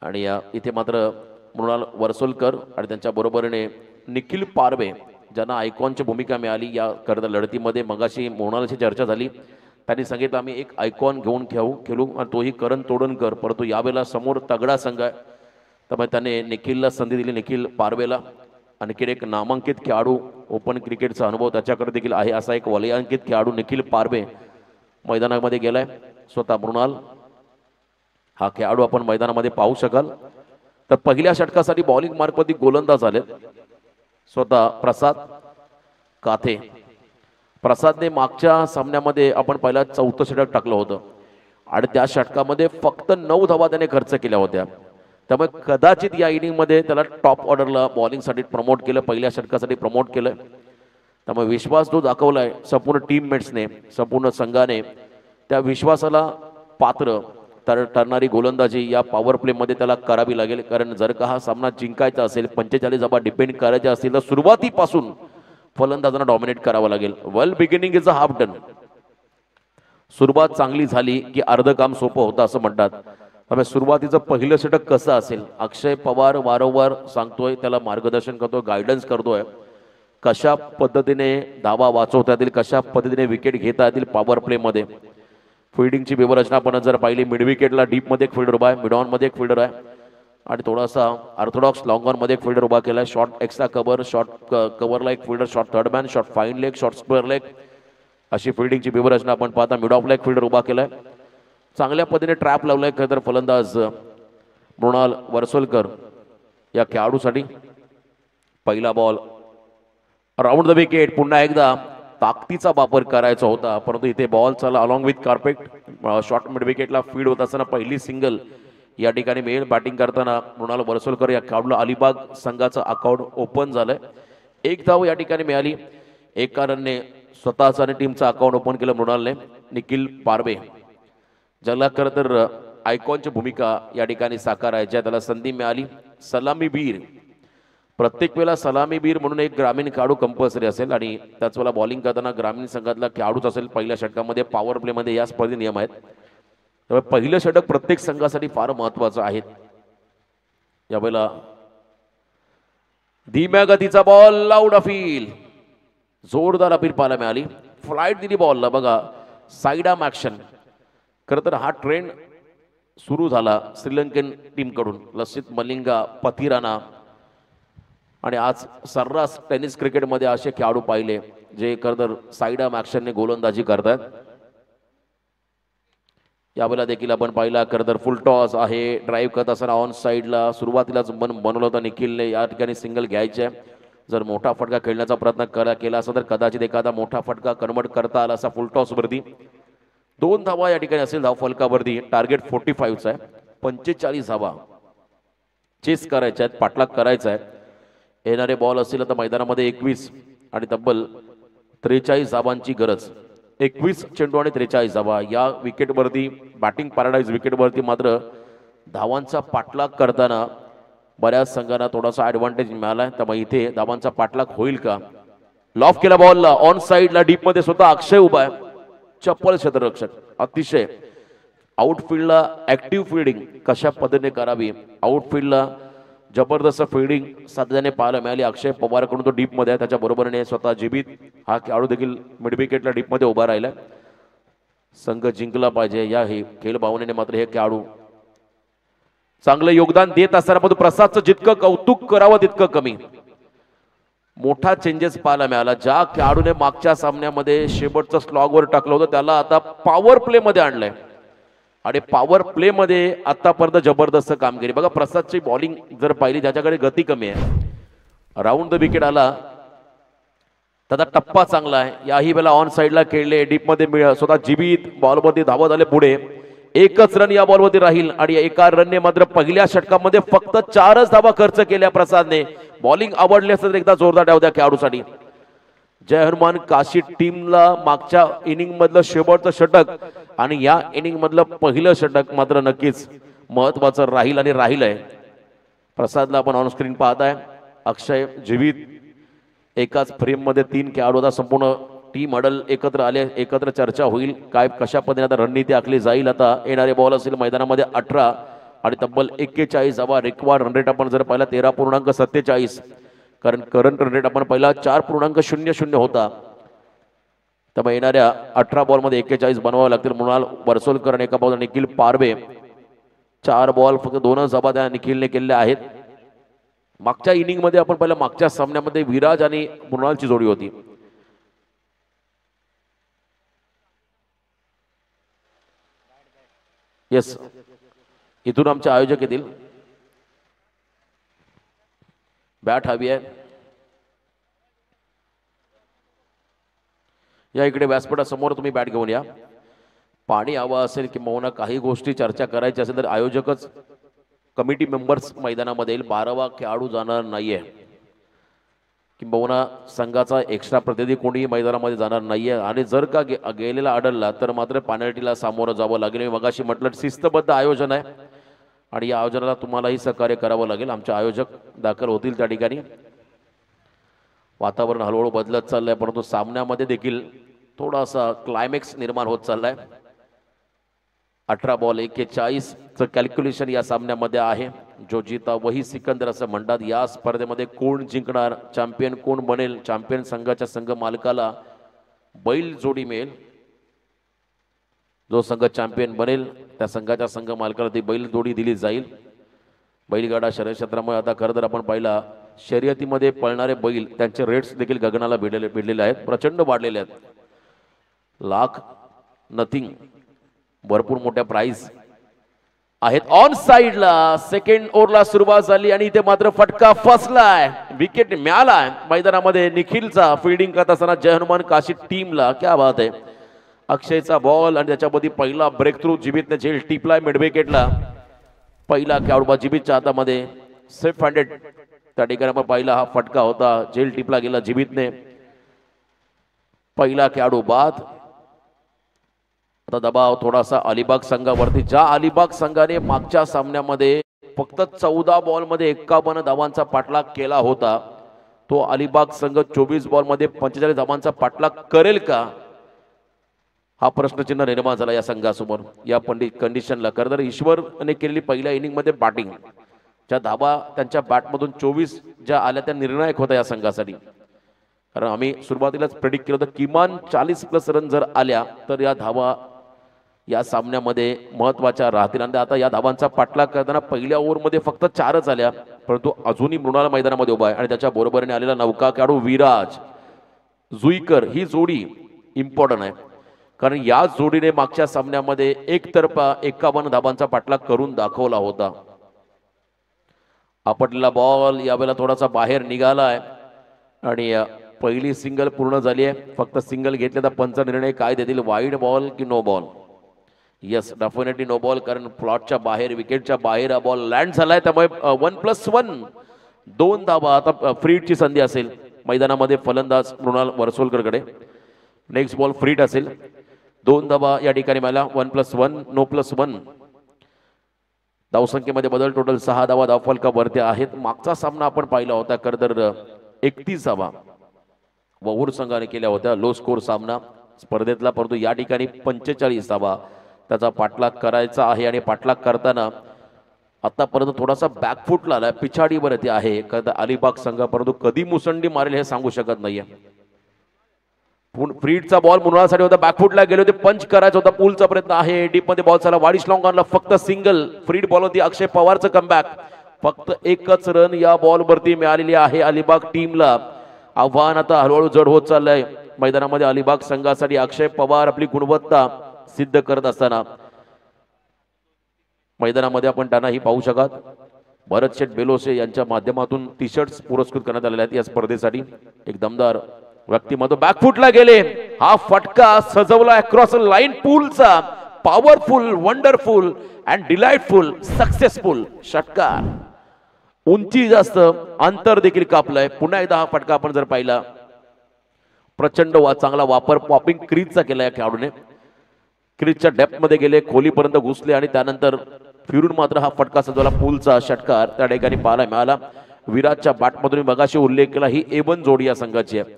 आणि इथे मात्र मृणाल वर्सोलकर आणि त्यांच्या बरोबरीने निखिल पारबे ज्यांना आयकॉनची भूमिका मिळाली या करता लढतीमध्ये. मगाशी मृणालची चर्चा झाली, त्यांनी सांगितलं आम्ही एक आयकॉन घेऊन खेळू आणि तोही करण तोडणकर. परंतु यावेळेला समोर तगडा संघ आहे, त्यामुळे त्याने निखिलला संधी दिली. निखिल पारबेला आणखी एक नामांकित खेळाडू, ओपन क्रिकेटचा अनुभव त्याच्याकडे देखील आहे असा एक वलयांकित खेळाडू निखिल पारबे मैदानामध्ये गेलाय. स्वतः मृणाल हा खेळाडू आपण मैदानामध्ये पाहू शकाल. तर पहिल्या षटकासाठी बॉलिंग मार्कवरती गोलंदाज आले स्वतः प्रसाद काथे. प्रसादने मागच्या सामन्यामध्ये आपण पहिला 4थं षटक टाकलं होतं आणि त्या षटकामध्ये फक्त 9 धावा त्याने खर्च केल्या होत्या. त्यामुळे कदाचित या इनिंगमध्ये त्याला टॉप ऑर्डरला बॉलिंगसाठी प्रमोट केलं, पहिल्या षटकासाठी प्रमोट केलं. त्यामुळे विश्वास जो दाखवलाय संपूर्ण टीममेट्सने, संपूर्ण संघाने, त्या विश्वासाला पात्र ठरणारी गोलंदाजी या पॉवर प्लेमध्ये त्याला करावी लागेल. कारण जर का हा सामना जिंकायचा असेल, 45 धावा डिपेंड करायच्या असतील तर सुरुवातीपासून फलंदाजांना डॉमिनेट करावं लागेल. Well beginning is a half done. सुरुवात चांगली झाली की अर्ध काम सोपं होतं असं म्हणतात. त्यामुळे सुरुवातीचं पहिलं षटक कसं असेल, अक्षय पवार वारंवार सांगतोय, त्याला मार्गदर्शन करतोय, गायडन्स करतोय, कशा पद्धतीने धावा वाचवता येतील, कशा पद्धतीने विकेट घेता येतील पॉवर प्लेमध्ये. फिल्डिंगची व्यवस्था आपण जर पाहिली, मिड विकेटला डीपमध्ये एक फिल्डर उभा आहे, मिड ऑनमध्ये एक फिल्डर आहे आणि थोडासा ऑर्थोडॉक्स लॉंग ऑनमध्ये एक फिल्डर उभा केला आहे. शॉर्ट एक्स्ट्रा कव्हर, शॉर्ट कव्हरला एक fielder, short third man, short fine leg, short square leg, अशी फिल्डिंगची व्यवस्था आपण पाहता. मिड ऑफला एक फिल्डर उभा केलाय, चांगल्या पद्धतीने ट्रॅप लावलाय खरं तर फलंदाज मृणाल वर्सोलकर या खेळाडूसाठी. पहिला बॉल राऊंड द विकेट. पुन्हा एकदा ताकदीचा वापर करायचा होता, परंतु इथे बॉल चालला along with carpet. Short mid विकेटला फीड होत असताना पहिली सिंगल या ठिकाणी मेल बॅटिंग करताना मृणाल वर्सोलकर या खेळाडूला अलिबाग संघाचं अकाउंट ओपन झालंय. एक धाव या ठिकाणी मिळाली. एका रनने स्वतःचा आणि टीमचा अकाउंट ओपन केलं मृणालने. निखिल पारवे ज्याला खरं तर आयकॉनची भूमिका या ठिकाणी साकारायची, त्याला संधी मिळाली. सलामीवीर, प्रत्येक वेळेला सलामीवीर म्हणून एक ग्रामीण खेळाडू कंपल्सरी असेल आणि त्याच वेळेला बॉलिंग करताना ग्रामीण संघातला खेळाडूच असेल. पहिल्या षटकामध्ये पॉवर प्लेमध्ये या स्पर्धे नियम आहेत, त्यामुळे पहिलं षटक प्रत्येक संघासाठी फार महत्वाचं आहे. यावेळेला धीम्या गतीचा बॉल आउट ऑफ फील्ड, जोरदार अपील पाहायला मिळाली. फ्लाईट दिली बॉलला. बघा साइड आर्म ऍक्शन. खरं तर हा ट्रेंड सुरू झाला श्रीलंकेन टीमकडून. लसित मलिंगा, पथिराना आणि आज सर्रास टेनिस क्रिकेटमध्ये असे खेळाडू पाहिले जे खरं तर साइड आर्म ऍक्शनने गोलंदाजी करतात. यावेळेला देखील आपण पाहिला खरं तर फुल टॉस आहे. ड्राईव्ह करत असताना ऑन साईडला सुरुवातीलाच बनवलं होतं निखिलने. या ठिकाणी सिंगल घ्यायचे. जर मोठा फटका खेळण्याचा प्रयत्न केला असता तर कदाचित एखादा मोठा फटका कन्वर्ट करता आला असा. फुल टॉस वरती 2 धावा या ठिकाणी असेल धाव फलकावरती. टार्गेट 45चा आहे. 45 धावा चेस करायच्या आहेत, पाठलाग करायचा आहे. येणारे बॉल असतील तर मैदानामध्ये 21 आणि तब्बल 43 धावांची गरज. 21 चेंडू आणि 43 धावा. या विकेटवरती बॅटिंग पॅराडाईज विकेटवरती मात्र धावांचा पाठलाग करताना बऱ्याच संघांना थोडासा ऍडव्हान्टेज मिळाला. त्यामुळे इथे धावांचा पाठलाग होईल का. लॉफ केला बॉलला ऑन साईडला. डीप मध्ये स्वतः अक्षय उभा आहे. चप्पल क्षेत्ररक्षक. अतिशय आउटफील्डला ऍक्टिव्ह फिल्डिंग कशा पद्धतीने करावी. आउटफील्डला जबरदस्त फिल्डिंग साध्याने पाहायला मिळाली. अक्षय पवारकडून तो डीप मध्ये आहे. त्याच्या बरोबरीने स्वतः जीवित हा खेळाडू देखील मिड विकेटला डीप मध्ये उभा राहिला. संघ जिंकला पाहिजे या हे खेळ भावनेने मात्र हे खेळाडू चांगलं योगदान देत असताना परंतु प्रसादचं जितकं कौतुक करावं तितकं कमी. मोठा चेंजेस पाहायला मिळाला. ज्या खेळाडूने मागच्या सामन्यामध्ये शेवटचं स्लॉगवर टाकलं होतं त्याला आता पॉवर प्ले मध्ये आणलंय आणि पॉवर प्ले मध्ये आतापर्यंत जबरदस्त कामगिरी. बघा प्रसादची बॉलिंग जर पाहिली त्याच्याकडे गती कमी आहे. राऊंड द विकेट आला त्याचा टप्पा चांगला आहे. याही वेळेला ऑन साईडला खेळले. डीप मध्ये स्वतः जीवित बॉलवरती धावत आले पुढे. एकच रन या बॉलवरती राहील आणि एका रनने मात्र पहिल्या षटकामध्ये फक्त 4च धावा खर्च केल्या प्रसादने. बॉलिंग आवडली असं तर एकदा जोरदार डाव द्या खेळाडूसाठी. जय हनुमान काशी टीमला मागच्या इनिंग मधलं शेवटचं षटक आणि या इनिंग मधलं पहिलं षटक मात्र नक्कीच महत्वाचं राहील आणि राहिलंय. प्रसादला आपण ऑन स्क्रीन पाहताय. अक्षय जीवित एकाच फ्रेम मध्ये 3 खेळाडू होता. संपूर्ण टीम अडल एकत्र आले. एकत्र चर्चा होईल काय कशा पद्धतीने आता रणनीती आखली जाईल. आता येणारे बॉल असेल मैदानामध्ये 18 आणि तब्बल 41 धावा. रिक्वायर्ड रन रेट आपण जर पाहिला 13.47 कारण करंट रन रेट आपण पहिला 4.00 होता. त्यामुळे येणाऱ्या 18 बॉलमध्ये 41 बनवावे लागतील. मृणाल वर्सोलकर आणि एका बॉल निखिल पारवे. 4 बॉल फक्त 2च धावा त्या निखिलने केलेल्या आहेत. मागच्या इनिंग मध्ये आपण पहिला मागच्या सामन्यामध्ये विराज आणि मृणालची जोडी होती. येस इथून आमचे आयोजक येतील. बॅट हवी आहे. या इकडे व्यासपीठासमोर तुम्ही बॅट घेऊन या. पाणी हवं असेल किंवा काही गोष्टी चर्चा करायची असेल तर आयोजकच कमिटी मेंबर्स मैदानामध्ये येईल. 12वा खेळाडू जाणार नाहीये किंवा संघाचा एक्स्ट्रा प्रतिनिधी कोणीही मैदानामध्ये जाणार नाहीये. आणि जर का गेलेला आढळला तर मात्र पेनल्टीला सामोरं जावं लागेल. मी मगाशी म्हटलं शिस्तबद्ध आयोजन आहे आणि या आयोजनाला तुम्हालाही सहकार्य करावं लागेल. आमचे आयोजक दाखल होतील त्या ठिकाणी. वातावरण हळूहळू बदलत चाललंय परंतु सामन्यामध्ये देखील थोडासा क्लायमॅक्स निर्माण होत चाललाय. 18 बॉल 41चं कॅल्क्युलेशन या सामन्यामध्ये आहे. जो जीता वही सिकंदर असं म्हणतात. या स्पर्धेमध्ये कोण जिंकणार, चॅम्पियन कोण बनेल, चॅम्पियन संघाच्या संघ मालकाला बैल जोडी मिळेल. जो संघ चॅम्पियन बनेल त्या संघाच्या संघ मालकाला ती बैल जोडी दिली जाईल. बैलगाडा शर्यत क्षेत्रामुळे आता खरं तर आपण पाहिला शर्यतीमध्ये पळणारे बैल त्यांचे रेट्स देखील गगनाला भिडलेले आहेत. प्रचंड वाढलेले आहेत. लाख नथिंग भरपूर मोठ्या प्राइस आहेत. ऑन साइडला सेकंड ओव्हरला सुरुवात झाली आणि इथे मात्र फटका फसलाय. विकेट मिळालाय मैदानामध्ये निखिलचा. फिल्डिंग करत असताना जय हनुमान काशी टीमला क्या बात आहे. अक्षयचा बॉल आणि त्याच्यामध्ये पहिला ब्रेक थ्रू जीवितने झेल टिपलाय मिड विकेटला. पहिला खेळाडू जीवितच्या हातामध्ये सेफ हँडेड त्या ठिकाणी आपण पाहिला हा फटका होता, जेल टिपला गेला जिबितने. पहिला खेळाडू बाद. आता दबाव थोडासा अलिबाग संघावरती. ज्या अलिबाग संघाने मागच्या सामन्यामध्ये फक्त 14 बॉलमध्ये 51 धावांचा पाठलाग केला होता, तो अलिबाग संघ 24 बॉलमध्ये 45 धावांचा पाठलाग करेल का, हा प्रश्नचिन्ह निर्माण झाला या संघासमोर या कंडिशनला. खरं तर ईश्वरने केलेली पहिल्या इनिंगमध्ये बॅटिंग, ज्या धावा त्यांच्या बॅटमधून 24 ज्या आल्या त्या निर्णायक होत्या या संघासाठी. कारण आम्ही सुरुवातीलाच प्रेडिक्ट केलं होतं किमान 40+ रन जर आल्या तर या धावा या सामन्यामध्ये महत्वाच्या राहतील. आणि आता या धावांचा पाठलाग करताना पहिल्या ओव्हरमध्ये फक्त 4च आल्या, परंतु अजूनही मृणाल मैदानामध्ये उभा आहे. आणि त्याच्या बरोबरीने आलेला नौका खेळाडू विराज जुईकर, ही जोडी इम्पॉर्टंट आहे. कारण या जोडीने मागच्या सामन्यामध्ये एकतर्फा 51 धावांचा पाठलाग करून दाखवला होता. आपटलेला बॉल यावेळेला थोडासा बाहेर निघालाय आणि पहिली सिंगल पूर्ण झाली आहे. फक्त सिंगल घेतले तर पंच निर्णय काय देतील, वाईड बॉल की no ball. Yes, definitely no ball, कारण प्लॉटच्या बाहेर, विकेटच्या बाहेर हा बॉल लँड झालाय. त्यामुळे 1+1 2 धावा. आता फ्रीडची संधी असेल मैदानामध्ये फलंदाज मृणाल वर्सोलकरकडे. नेक्स्ट बॉल फ्रीड असेल. 2 धावा या ठिकाणी मला 1+1 नो +1. धावसंख्येमध्ये बदल, टोटल 6 धावा धावफलकावरती आहेत. मागचा सामना आपण पाहिला होता खरं तर 31 धावा वहूर संघाने केल्या होत्या, लो स्कोर सामना स्पर्धेतला. परंतु या ठिकाणी 45 धावा त्याचा पाठलाग करायचा आहे. आणि पाठलाग करताना आतापर्यंत थोडासा बॅकफुटला आलाय, पिछाडीवरती आहे. कारण अलिबाग संघ परंतु कधी मुसंडी मारेल हे सांगू शकत नाहीये. फ्रीडचा बॉल मृणालसाठी होता, बॅकफुटला गेले होते, पंच करायचा होता, पूलचा प्रयत्न आहे. डीप मध्ये बॉल चालला, वाडिश लॉंग ऑनला फक्त सिंगल. फ्रीड बॉल होती, अक्षय पवारचं कमबॅक. फक्त 1च रन या बॉलवरती मिळालेली आहे अलिबाग टीमला. आव्हान आता हळूहळू जड होत चाललंय मैदानामध्ये अलिबाग संघासाठी. अक्षय पवार आपली गुणवत्ता सिद्ध करत असताना मैदानामध्ये आपण त्यांनाही पाहू शकाल. भरत शेठ बेलोसे यांच्या माध्यमातून टी शर्ट्स पुरस्कृत करण्यात आलेले आहेत या स्पर्धेसाठी. एक दमदार व्यक्तिमत्व. बॅकफुटला गेले, हा फटका सजवला अक्रॉस लाईन. पूलचा powerful, wonderful and delightful successful षटकार. उंची जास्त, अंतर देखील कापलंय. पुन्हा एकदा हा फटका आपण जर पाहिला, प्रचंड चांगला वापर पॉपिंग क्रीजचा केला या खेळाडूने. क्रीजच्या डेप्थ मध्ये गेले, खोलीपर्यंत घुसले आणि त्यानंतर फिरून मात्र हा फटका सजवला. पूलचा षटकार त्या ठिकाणी पाहायला मिळाला. विराजच्या बॅटमधून मगाशी उल्लेख केला, ही A1 जोडी या संघाची आहे,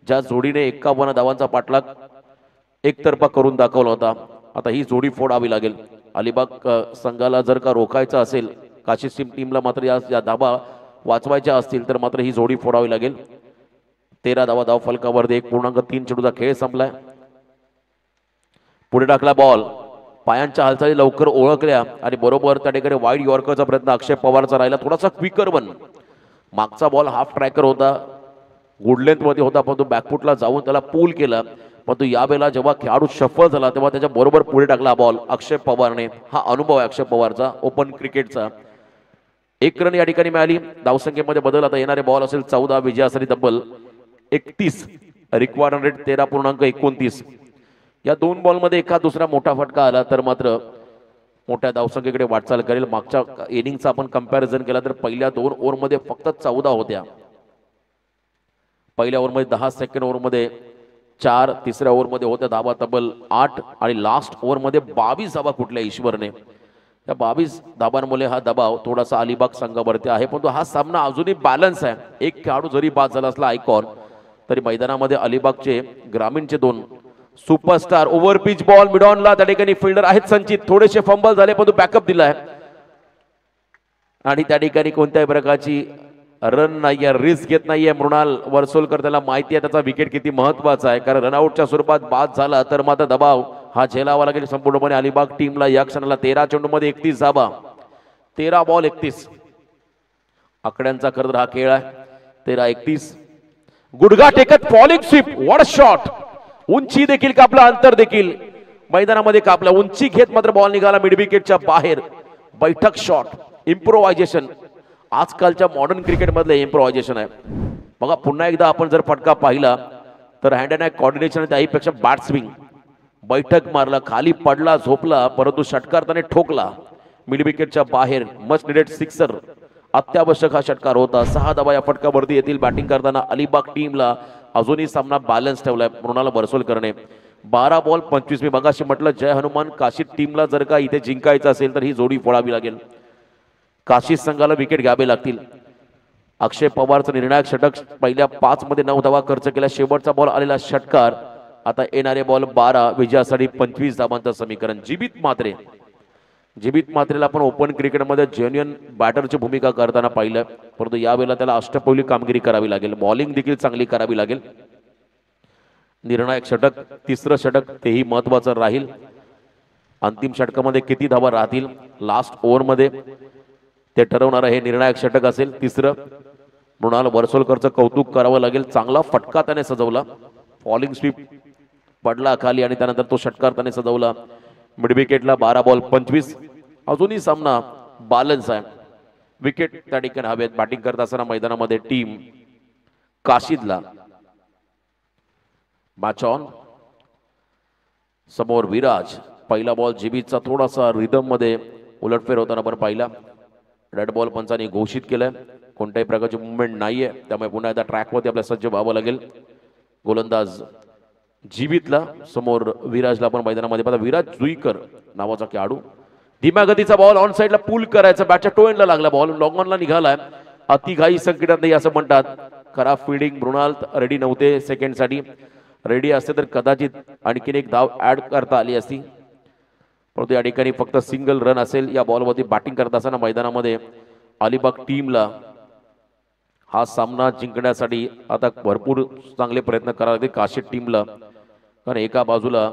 ज्या जोडीने 51 धावांचा पाठलाग एकतर्फा करून दाखवला होता. आता ही जोडी फोडावी लागेल अलिबाग संघाला. जर का रोखायचं असेल, काशी टीमला मात्र या धावा वाचवायच्या असतील तर मात्र ही जोडी फोडावी लागेल. 13 धावा धाव फलकावर 1.3 चेंडूचा खेळ संपलाय. पुढे टाकला बॉल, पायांच्या हालचाली लवकर ओळखल्या आणि बरोबर त्या ठिकाणी वाईड यॉर्करचा प्रयत्न अक्षय पवारचा राहिला. थोडासा क्विकर वन. मागचा बॉल हाफ ट्रॅकर होता, गुड लेंथ मध्ये होता, पण तो बॅकफुटला जाऊन त्याला पूल केला. पण तो यावेळेला जेव्हा खेळाडू सफल झाला तेव्हा त्याच्या बरोबर पुढे टाकला बॉल अक्षय पवारने. हा अनुभव आहे अक्षय पवारचा ओपन क्रिकेटचा. 1 रन या ठिकाणी मिळाली. धावसंख्येमध्ये बदल. आता येणारे बॉल असेल 14, विजयासाठी तब्बल 31. Required rate 13.29. या 2 बॉलमध्ये एका दुसरा मोठा फटका आला तर मात्र मोठ्या धावसंख्येकडे वाटचाल करेल. मागच्या इनिंगचा आपण कंपॅरिझन केला तर पहिल्या 2 ओव्हरमध्ये फक्त 14 होत्या. पहिल्या ओव्हरमध्ये 10, सेकंड ओव्हरमध्ये 4, तिसऱ्या ओव्हरमध्ये होत्या धावा तब्बल 8 आणि लास्ट ओव्हरमध्ये 22 धावा कुठल्या ईश्वरने. त्या 22 धाबांमुळे हा दबाव थोडासा अलिबाग संघावरती आहे. पण हा सामना अजूनही बॅलन्स आहे. एक खेळाडू जरी बाद झाला असला आयकॉन, तरी मैदानामध्ये अलिबागचे ग्रामीणचे 2 सुपरस्टार. ओव्हर पिच बॉल मिडॉनला, त्या ठिकाणी फिल्डर आहेत संचित. थोडेसे फंबल झाले पण तो बॅकअप दिलाय आणि त्या ठिकाणी कोणत्याही प्रकारची रन नाहीये, रिस्क घेत नाहीये मृणाल वर्सोलकर. त्याला माहिती आहे त्याचा विकेट किती महत्वाचा आहे, कारण रनआउटच्या स्वरूपात बाद झाला तर मात्र दबाव हा झेलावा लागेल संपूर्णपणे अलिबाग टीमला या क्षणाला. 13 चेंडूमध्ये 31 धावा, 13 बॉल 31. आकड्यांचा खरं हा खेळ आहे. 13-31. गुडघा टेकत फॉलिंग स्वीप, व्हॉट शॉट. उंची देखील कापला, अंतर देखील मैदानामध्ये कापला. उंची घेत मात्र बॉल निघाला मिड विकेटच्या बाहेर. बैठक शॉट, इम्प्रोव्हायझेशन. आजकालच्या मॉडर्न क्रिकेट मधले इम्प्रोव्हायझेशन आहे बघा. पुन्हा एकदा आपण जर फटका पाहिला तर हँड अँड आय कॉर्डिनेशन, त्याहीपेक्षा बॅट स्विंग. बैठक मारला, खाली पडला, झोपला, परंतु षटकार त्याने ठोकला मिड विकेटच्या बाहेर. Much needed sixer. अत्यावश्यक हा षटकार होता. 6 धावा या फटकावरती येतील. बॅटिंग करताना अलिबाग टीमला अजूनही सामना बॅलन्स ठेवलाय मृणाल बरसोलकरने. 12 बॉल 25. मी मगाशी म्हटलं जय हनुमान काशी टीमला जर का इथे जिंकायचं असेल तर ही जोडी फोडावी लागेल. काशी संघाला विकेट घ्यावे लागतील. अक्षय पवारचं निर्णायक षटक पहिल्या 5 मध्ये 9 धावा खर्च केला. शेवटचा बॉल आलेला षटकार. आता येणारे बॉल 12 विजयासाठी 25 धावांचं समीकरण. जीवित मात्रेला आपण ओपन क्रिकेटमध्ये जेन्युइन बॅटरची भूमिका करताना पाहिलं, परंतु यावेळेला त्याला अष्टपैलू कामगिरी करावी लागेल. बॉलिंग देखील चांगली करावी लागेल. निर्णायक षटक, तिसरं षटक तेही महत्वाचं राहील. अंतिम षटकामध्ये किती धावा राहतील लास्ट ओव्हरमध्ये ते ठरवणारं हे निर्णायक षटक असेल. तिसरं मृणाल बरसोलकरचं कौतुक करावं लागेल. चांगला फटका त्याने सजवला. फॉलिंग स्वीप पडला खाली आणि त्यानंतर तो षटकार त्याने सजवला. मिड विकेटला 12 बॉल 25. अजूनही सामना बॅलन्स आहे. विकेट त्या ठिकाणी हवेत. बॅटिंग करत असताना मैदानामध्ये टीम काशीदला. Match on. समोर विराज. पहिला बॉल जीबीचा थोडासा रिदम मध्ये उलटफेर होताना आपण पाहिला. रेड बॉल पंचांनी घोषित केलाय. कोणत्याही प्रकारची मुवमेंट नाहीये, त्यामुळे पुन्हा एकदा ट्रॅकवरती आपल्याला सज्ज व्हावं लागेल. गोलंदाज जीवितला, समोर विराजला आपण मैदानामध्ये पाहता. विराज जुईकर नावाचा खेळाडू. धीम्या गतीचा बॉल ऑन साइडला पूल करायचा. बॅटच्या टो एंडला लागला बॉल. लॉंग ऑनला निघालाय. अतिघाई संकटात नाही असं म्हणतात. खराब फिल्डिंग. मृणाल रेडी नव्हते सेकंडसाठी. रेडी असते तर कदाचित आणखीन एक धाव ऍड करता आली असती, परंतु या ठिकाणी फक्त सिंगल रन असेल. या बॉलवरती बॅटिंग करत असताना मैदानामध्ये अलिबाग टीमला हा सामना जिंकण्यासाठी आता भरपूर चांगले प्रयत्न करावे लागतील काशी टीमला. कारण एका बाजूला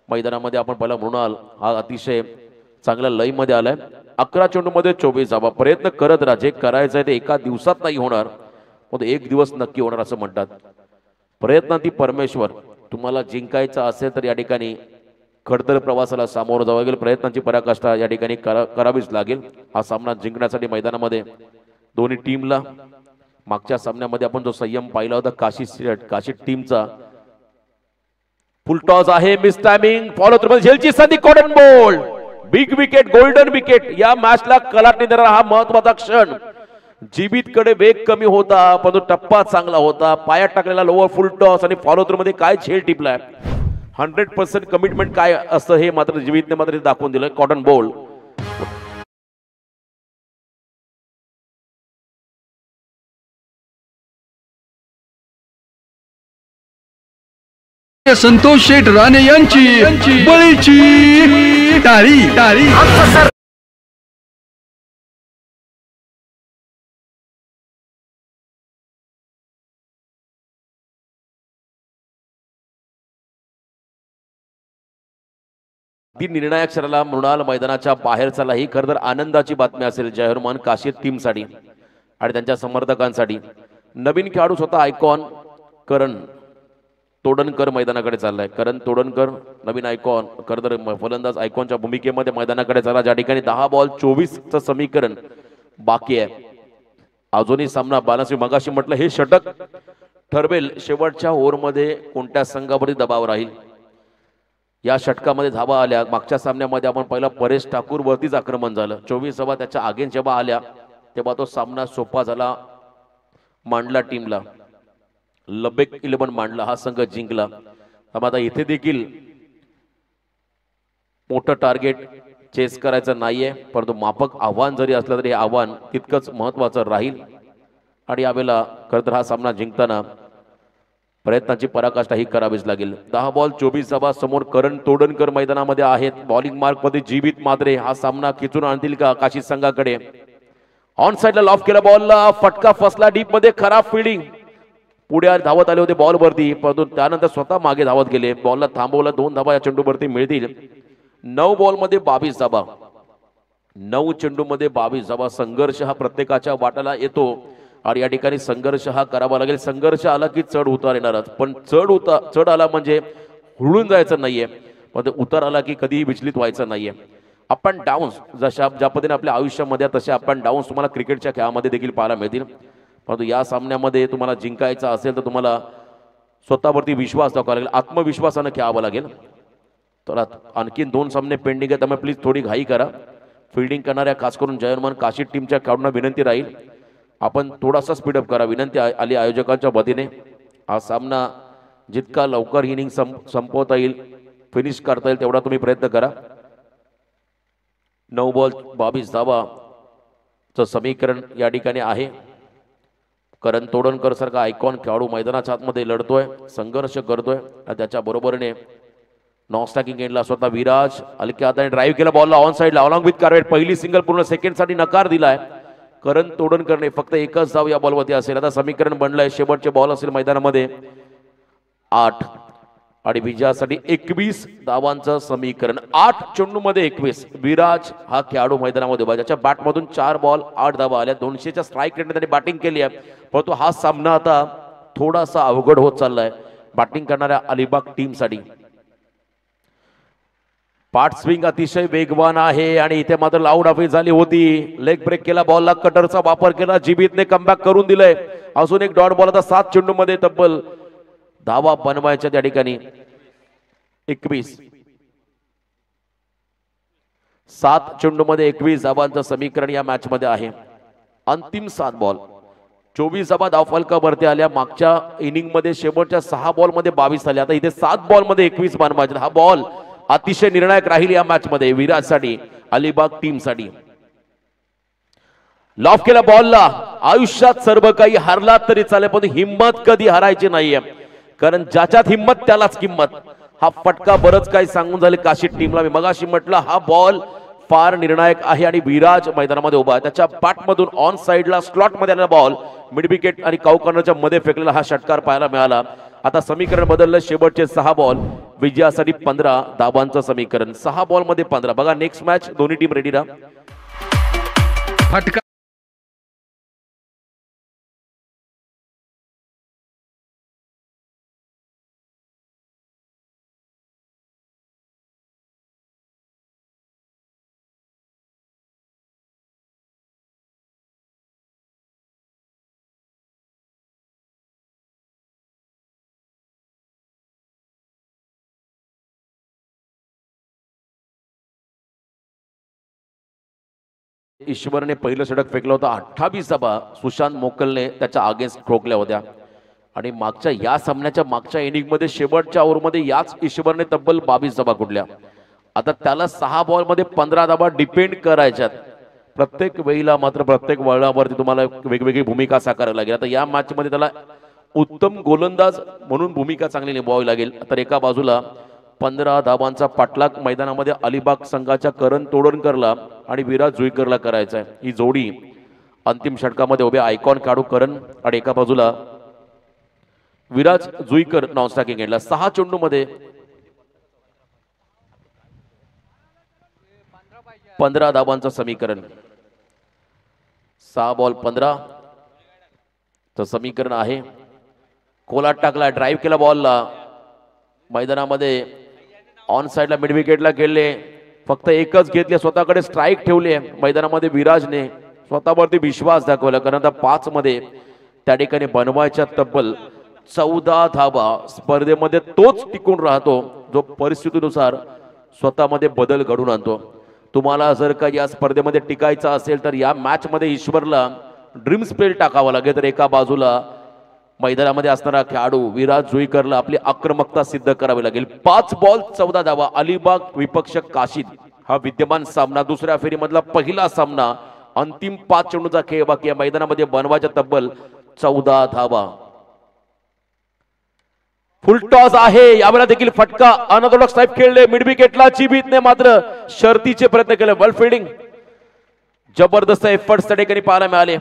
मैदानामध्ये आपण पहिला मृणाल हा अतिशय चांगल्या लयमध्ये आलाय. 11 चेंडूमध्ये 24 धावा. प्रयत्न करत राहा. जे करायचं आहे ते एका दिवसात नाही होणार, पण एक दिवस नक्की होणार असं म्हणतात. प्रयत्नांती परमेश्वर. तुम्हाला जिंकायचं असेल तर या ठिकाणी खडतर प्रवासाला सामोरं जावं लागेल. प्रयत्नांची पराकाष्ठा या ठिकाणी करावीच लागेल. हा सामना जिंकण्यासाठी मैदानामध्ये दोन्ही टीमला. मागच्या सामन्यामध्ये आपण जो संयम पाहिला होता काशी टीमचा. फुल टॉस आहे. Miss timing. फॉलो थ्रू झेलची संधी. Cotton ball. Big wicket. Golden wicket. या मॅचला कलाटणी देणारा हा महत्वाचा क्षण. जीवितकडे वेग कमी होता, परंतु टप्पा चांगला होता. पायात टाकलेला लोअर फुल टॉस आणि फॉलो थ्रू मध्ये काय झेल टिपलाय. 100% कमिटमेंट काय असतं हे मात्र जीवितने मात्र दाखवून दिलं. Cotton ball. संतोष शेठ राणे यांची बळीची टाळी. ती निर्णायक क्षणाला मृणाल मैदानाच्या बाहेर चालला. ही खरं तर आनंदाची बातमी असेल जय हनुमान काशी टीमसाठी आणि त्यांच्या समर्थकांसाठी. नवीन खेळाडू स्वतः आयकॉन करण तोडणकर मैदानाकडे चाललाय. करण तोडणकर नवीन आयकॉन. खरं तर फलंदाज आयकॉनच्या भूमिकेमध्ये मैदानाकडे चालला. ज्या ठिकाणी 10 बॉल 24चं समीकरण बाकी आहे. अजूनही सामना बॅलन्स. मगाशी म्हटलं हे षटक ठरवेल शेवटच्या ओव्हरमध्ये कोणत्या संघावरती दबाव राहील. या षटकामध्ये धावा आल्या. मागच्या सामन्यामध्ये आपण पहिला परेश ठाकूर वरतीच आक्रमण झालं. 24 धावा त्याच्या आगेन जेव्हा आल्या तेव्हा तो सामना सोपा झाला. मांडला टीमला. लबेक 11 मांडला. हा संघ जिंकला. आता इथे देखील मोठं टार्गेट चेस करायचं नाहीये, परंतु माफक आव्हान जरी असलं तरी हे आव्हान तितकंच महत्वाचं राहील. आणि यावेळेला खरं तर हा सामना जिंकताना प्रयत्नाची पराकाष्ठा ही करावीच लागेल. 10 बॉल 24 धावा. समोर करण तोडणकर मैदानामध्ये आहेत. बॉलिंग मार्क मध्ये जीवित मात्रे. हा सामना खिचून आणतील का काशी संघाकडे. ऑन साइडला लॉफ केला बॉलला. फटका फसला डीप मध्ये. खराब फिल्डिंग. पुढे धावत आले होते बॉल वरती, परंतु त्यानंतर स्वतः मागे धावत गेले. बॉलला थांबवला. 2 धावा या चेंडूवरती मिळतील. 9 बॉल मध्ये 22 धावा. 9 चेंडूमध्ये 22 धावा. संघर्ष हा प्रत्येकाच्या वाट्याला येतो आणि या ठिकाणी संघर्ष हा करावा लागेल. संघर्ष आला की चढ उतार येणारच, पण चढ आला म्हणजे हुळून जायचं नाहीये, पण उतार आला की कधीही विचलित व्हायचं नाहीये. अप अँड डाऊन्स ज्या पद्धतीने आपल्या आयुष्यामध्ये तसे अप अँड डाऊन्स तुम्हाला क्रिकेटच्या खेळामध्ये देखील पाहायला मिळतील. परंतु या सामन्यामध्ये तुम्हाला जिंकायचं असेल तर तुम्हाला स्वतःवरती विश्वास दाखवावा लागेल. आत्मविश्वासानं खेळावं लागेल. तर आणखीन 2 सामने पेंडिंग आहेत, त्यामुळे प्लीज थोडी घाई करा. फिल्डिंग करणाऱ्या खास करून जयमान काशी टीमच्या खेळाडूंना विनंती राहील, आपण थोडासा स्पीडअप करा. विनंती आली आयोजकांच्या वतीने. हा सामना जितका लवकर इनिंग संपवता येईल, फिनिश करता येईल तेवढा तुम्ही प्रयत्न करा. 9 बॉल 22 धावाचं समीकरण या ठिकाणी आहे. करण तोडणकर सारखा आयकॉन खेळाडू मैदानाच्या आतमध्ये लढतोय, संघर्ष करतोय. त्याच्या बरोबरीने नॉन स्टॅकिंग एंडला स्वतः विराज हलक्या हाताने ड्राईव्ह केला बॉलला ऑन साईडला अलॉंग विथ कार्वेट. पहिली सिंगल पूर्ण सेकंडसाठी नकार दिलाय करण तोडणकरने. फक्त एकच धाव या बॉलवरती असेल. आता समीकरण बनलंय, शेवटचे बॉल असेल मैदानामध्ये 8 आणि विजयासाठी 21 धावांचं समीकरण. 8 चेंडूमध्ये 21. विराज हा खेळाडू मैदानामध्ये उभा, ज्याच्या बॅटमधून 4 बॉल 8 धावा आल्या. 200च्या स्ट्राईक रेटने त्यांनी बॅटिंग केली आहे. परंतु हा सामना आता थोडासा अवघड होत चाललाय बॅटिंग करणाऱ्या अलिबाग टीमसाठी. पार्ट स्विंग अतिशय वेगवान आहे आणि इथे मात्र लाऊड हफी झाली होती. लेग ब्रेक केला, बॉलला कटरचा वापर केला, जीबीतने कमबॅक करून दिलंय. अजून एक डॉट बॉल. आता 7 चेंडूमध्ये तब्बल धावा बनवायच्या त्या ठिकाणी 21. 7 चेंडूमध्ये 21 धावांचं समीकरण या मॅच मध्ये आहे. अंतिम 7 बॉल 24 धावा धावफलकावरती आल्या. मागच्या इनिंग मध्ये शेवटच्या 6 बॉल मध्ये 22 आले. आता इथे 7 बॉल मध्ये 21 बनवायचे. हा बॉल अतिशय निर्णायक राहील या मॅच मध्ये विराजसाठी, अलिबाग टीमसाठी. लॉफ केला बॉलला. आयुष्यात सर्व काही हरला तरी चालेल, पण हिम्मत कधी हरायची नाहीये, कारण ज्याच्यात हिम्मत त्यालाच किंमत. हा फटका बरंच काही सांगून झाले काशी टीमला. मी मगाशी म्हटलं हा बॉल फार निर्णायक आहे आणि विराज मैदानामध्ये उभा आहे. त्याच्या बॅटमधून ऑन साइडला स्लॉट मध्ये आलेला बॉल मिड विकेट आणि काऊ कॉर्नरच्या मध्ये फेकलेला हा षटकार पाहायला मिळाला. आता समीकरण बदललं. शेवटचे 6 बॉल विजयासाठी 15 धावांचं समीकरण. 6 बॉल मध्ये 15. बघा नेक्स्ट मॅच दोन्ही टीम रेडी राहा. फटका ईश्वरने पहिलं षटक फेकलं होतं. 28 धावा सुशांत मोकलने त्याच्या अगेन्स्ट ठोकल्या होत्या. आणि मागच्या या सामन्याच्या मागच्या इनिंग मध्ये शेवटच्या ओव्हरमध्ये याच ईश्वरने तब्बल 22 धावा कुठल्या. आता त्याला 6 बॉल मध्ये 15 धावा डिपेंड करायच्यात. प्रत्येक वेळीला मात्र प्रत्येक वळणावरती तुम्हाला वेगवेगळी भूमिका साकारावी लागेल. आता या मॅच मध्ये त्याला उत्तम गोलंदाज म्हणून भूमिका चांगली निभावावी लागेल. तर एका बाजूला 15 धावांचा पाठलाग मैदानामध्ये अलिबाग संघाच्या करण तोडणकरला आणि विराज जुईकरला करायचा आहे. ही जोडी अंतिम षटकामध्ये उभे आयकॉन काढू करण आणि एका बाजूला विराज जुईकर नॉन स्टॅकिंग एंडला. 6 चेंडूमध्ये 15 धावांचं समीकरण. 6 बॉल 15 चं समीकरण आहे. कोलाट टाकला, ड्राईव्ह केला बॉलला. मैदानामध्ये ऑन साइडला मिड विकेटला खेळले, फक्त एकच घेतले, स्वतःकडे स्ट्राईक ठेवले. मैदानामध्ये विराजने स्वतःवरती विश्वास दाखवला, कारण आता 5 मध्ये त्या ठिकाणी बनवायच्या तब्बल 14 धावा. स्पर्धेमध्ये तोच टिकून राहतो जो परिस्थितीनुसार स्वतःमध्ये बदल घडून आणतो. तुम्हाला जर का या स्पर्धेमध्ये टिकायचं असेल तर या मॅच मध्ये ईश्वरला ड्रीम स्पेल टाकावा लागेल. तर एका बाजूला मैदानामध्ये असणारा खेळाडू विराज जुईकरला आपली आक्रमकता सिद्ध करावी लागेल. 5 बॉल 14 धावा. अलिबाग विपक्ष काशीद हा विद्यमान सामना, दुसऱ्या फेरीमधला पहिला सामना. अंतिम 5 चेंडूचा खेळ बाकी या मैदानामध्ये बनवायच्या तब्बल 14 धावा. फुल टॉस आहे. यावेळेला देखील फटका. अनऑर्थोडॉक्स टाइप खेळले मिड विकेटला. जीबीतने मात्र शर्तीचे प्रयत्न केले. वेल फिल्डिंग, जबरदस्त एफर्ट्स त्या ठिकाणी पाहायला मिळाले.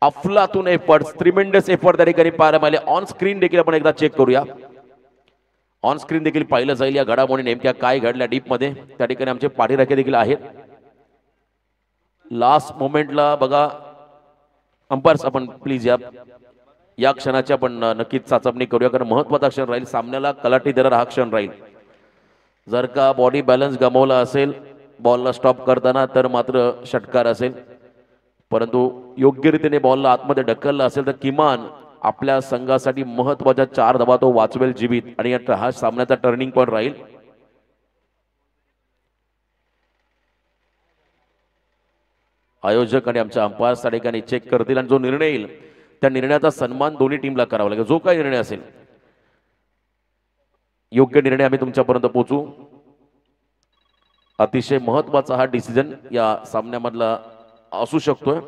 अफलातून एफर्ट्स, ट्रिमेंडस एफर्ट त्या ठिकाणी पाहायला मिळाले. ऑन स्क्रीन देखील आपण एकदा चेक करूया. ऑन स्क्रीन देखील पाहिलं जाईल या घडामोडी नेमक्या काय घडल्या डीप मध्ये. त्या ठिकाणी आमचे पाठीराखे देखील आहेत. लास्ट मोमेंटला बघा अंपायर्स, आपण प्लीज या क्षणाची आपण नक्कीच चाचपणी करूया, कारण महत्वाचा क्षण राहील. सामन्याला कलाटी देणारा हा क्षण राहील. जर का बॉडी बॅलन्स गमावला असेल बॉलला स्टॉप करताना तर मात्र षटकार असेल, परंतु योग्य रीतीने बॉलला आतमध्ये ढकलला असेल तर किमान आपल्या संघासाठी महत्वाच्या 4 धावा तो वाचवेल जीवित, आणि हा सामन्याचा टर्निंग पॉइंट राहील. आयोजक आणि आमच्या अंपायर्स त्या ठिकाणी चेक करतील आणि जो निर्णय येईल त्या निर्णयाचा सन्मान दोन्ही टीमला करावा लागेल. जो काही निर्णय असेल योग्य निर्णय आम्ही तुमच्यापर्यंत पोहोचू. अतिशय महत्वाचा हा डिसिजन या सामन्यामधला असू शकतोय.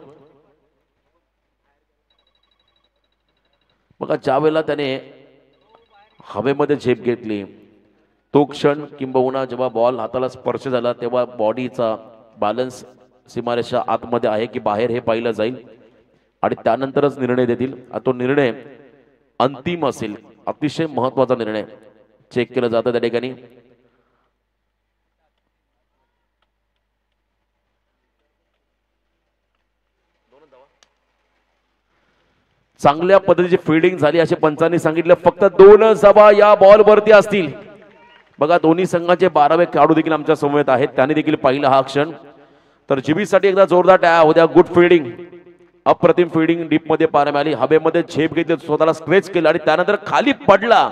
बघा ज्या वेळेला त्याने हवेमध्ये झेप घेतली तो क्षण किंबहुना जेव्हा बॉल हाताला स्पर्श झाला तेव्हा बॉडीचा बॅलन्स सीमारेषा आतमध्ये आहे की बाहेर हे पाहिलं जाईल आणि त्यानंतरच निर्णय देतील. तो निर्णय अंतिम असेल. अतिशय महत्वाचा निर्णय चेक केला जातं त्या ठिकाणी. चांगल्या पद्धतीची फिल्डिंग झाली असे पंचांनी सांगितलं. फक्त 2 धावा या बॉल वरती असतील. बघा दोन्ही संघाचे 12वे खेळाडू देखील आमच्या समवेत आहेत. त्यांनी देखील पाहिला हा क्षण. तर जीबीसाठी एकदा जोरदार टाळ्या होत्या. गुड फिल्डिंग, अप्रतिम फिल्डिंग डीप मध्ये पाहायला मिळाली. हवेमध्ये झेप घेतली, स्वतःला स्ट्रेच केलं आणि त्यानंतर खाली पडला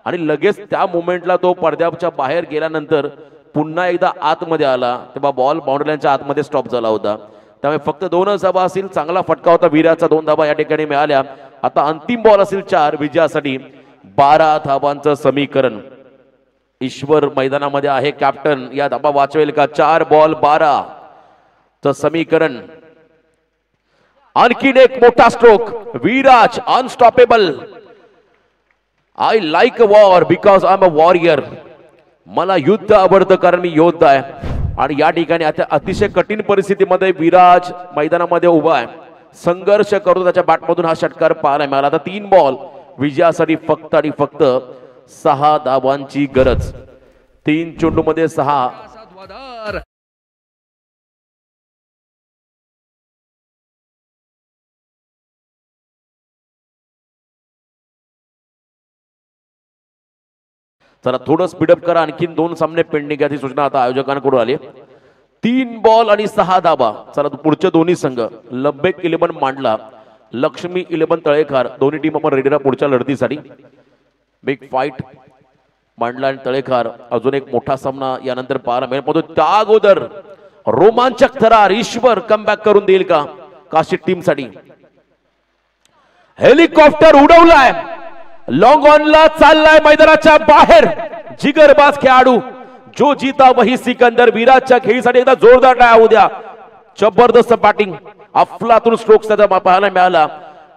आणि लगेच त्या मोमेंटला तो पडद्याच्या बाहेर गेल्यानंतर पुन्हा एकदा आतमध्ये आला तेव्हा बॉल बाउंड्रीच्या आतमध्ये स्टॉप झाला होता. त्यामुळे फक्त 2 धावा असतील. चांगला फटका होता वीराचा. 2 धावा या ठिकाणी मिळाल्या. आता अंतिम बॉल असेल 4 विजयासाठी. 12 धावांचं समीकरण. ईश्वर मैदानामध्ये आहे कॅप्टन. या धावा वाचवेल का? 4 बॉल 12 च समीकरण. आणखीन एक मोठा stroke. Viraj unstoppable. I like a war because I am a warrior. मला युद्ध आवडतं कारण मी योद्धा आहे. आणि या ठिकाणी आता अतिशय कठीण परिस्थितीमध्ये विराज मैदानामध्ये उभा आहे. संघर्ष करतो. त्याच्या बॅटमधून हा षटकार पाहायला मिळाला. आता 3 बॉल विजयासाठी फक्त आणि फक्त 6 धावांची गरज. 3 चेंडूमध्ये 6. चला थोडं स्पीडअप करा. आणखीन 2 सामने पेंडिंग याची सूचना आता आयोजकांकडून आली. 3 बॉल आणि 6 धावा. चला पुढचे दोन्ही संघ. लब्बेक 11 मांडला, लक्ष्मी 11 तळेखार. दोन्ही टीम आपण रेडी राहा पुढच्या लढतीसाठी. बिग फाईट मांडला आणि तळेखार. अजून एक मोठा सामना यानंतर पाहायला मिळेल. परंतु त्या अगोदर रोमांचक थरार. ईश्वर कमबॅक करून देईल का काशी टीम साठी? हेलिकॉप्टर उडवलाय. लॉंग ऑनला चाललाय मैदानाच्या बाहेर. जिगरबाज खेळाडू जो जीता वही सिकंदर. विराजच्या खेळीसाठी एकदा जोरदार टाळ्या होऊ द्या. जबरदस्त बॅटिंग, अफलातून स्ट्रोक्स त्याचा पाहायला मिळाला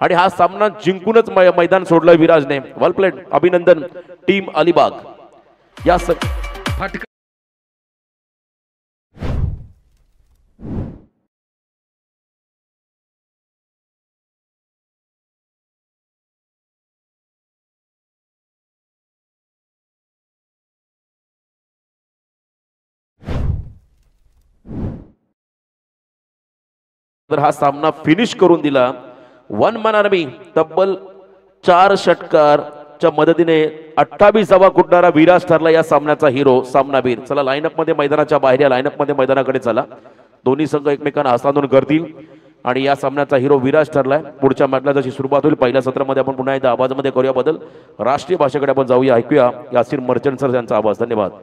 आणि हा सामना जिंकूनच मैदान सोडलं विराजने. वेल प्लेड. अभिनंदन टीम अलिबाग. या तर हा सामना फिनिश करून दिला. 1 मन आर्मी. तब्बल 4 षटकारच्या मदतीने 28 धावा कुटणारा विराज ठरला या सामन्याचा हिरो, सामनावीर. चला लाईनअप मध्ये मैदानाच्या बाहेर या लाईनअप मध्ये मैदानाकडे चला. दोन्ही संघ एकमेकांना हस्तांतरण करतील आणि या सामन्याचा हिरो विराज ठरलाय. पुढच्या मॅचला जशी सुरुवात होईल पहिल्या सत्रामध्ये आपण पुन्हा एकदा आवाजामध्ये करूया बदल. राष्ट्रीय भाषेकडे आपण जाऊया, ऐकूया यासिर मर्चंट सर यांचा आवाज. धन्यवाद.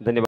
धन्यवाद.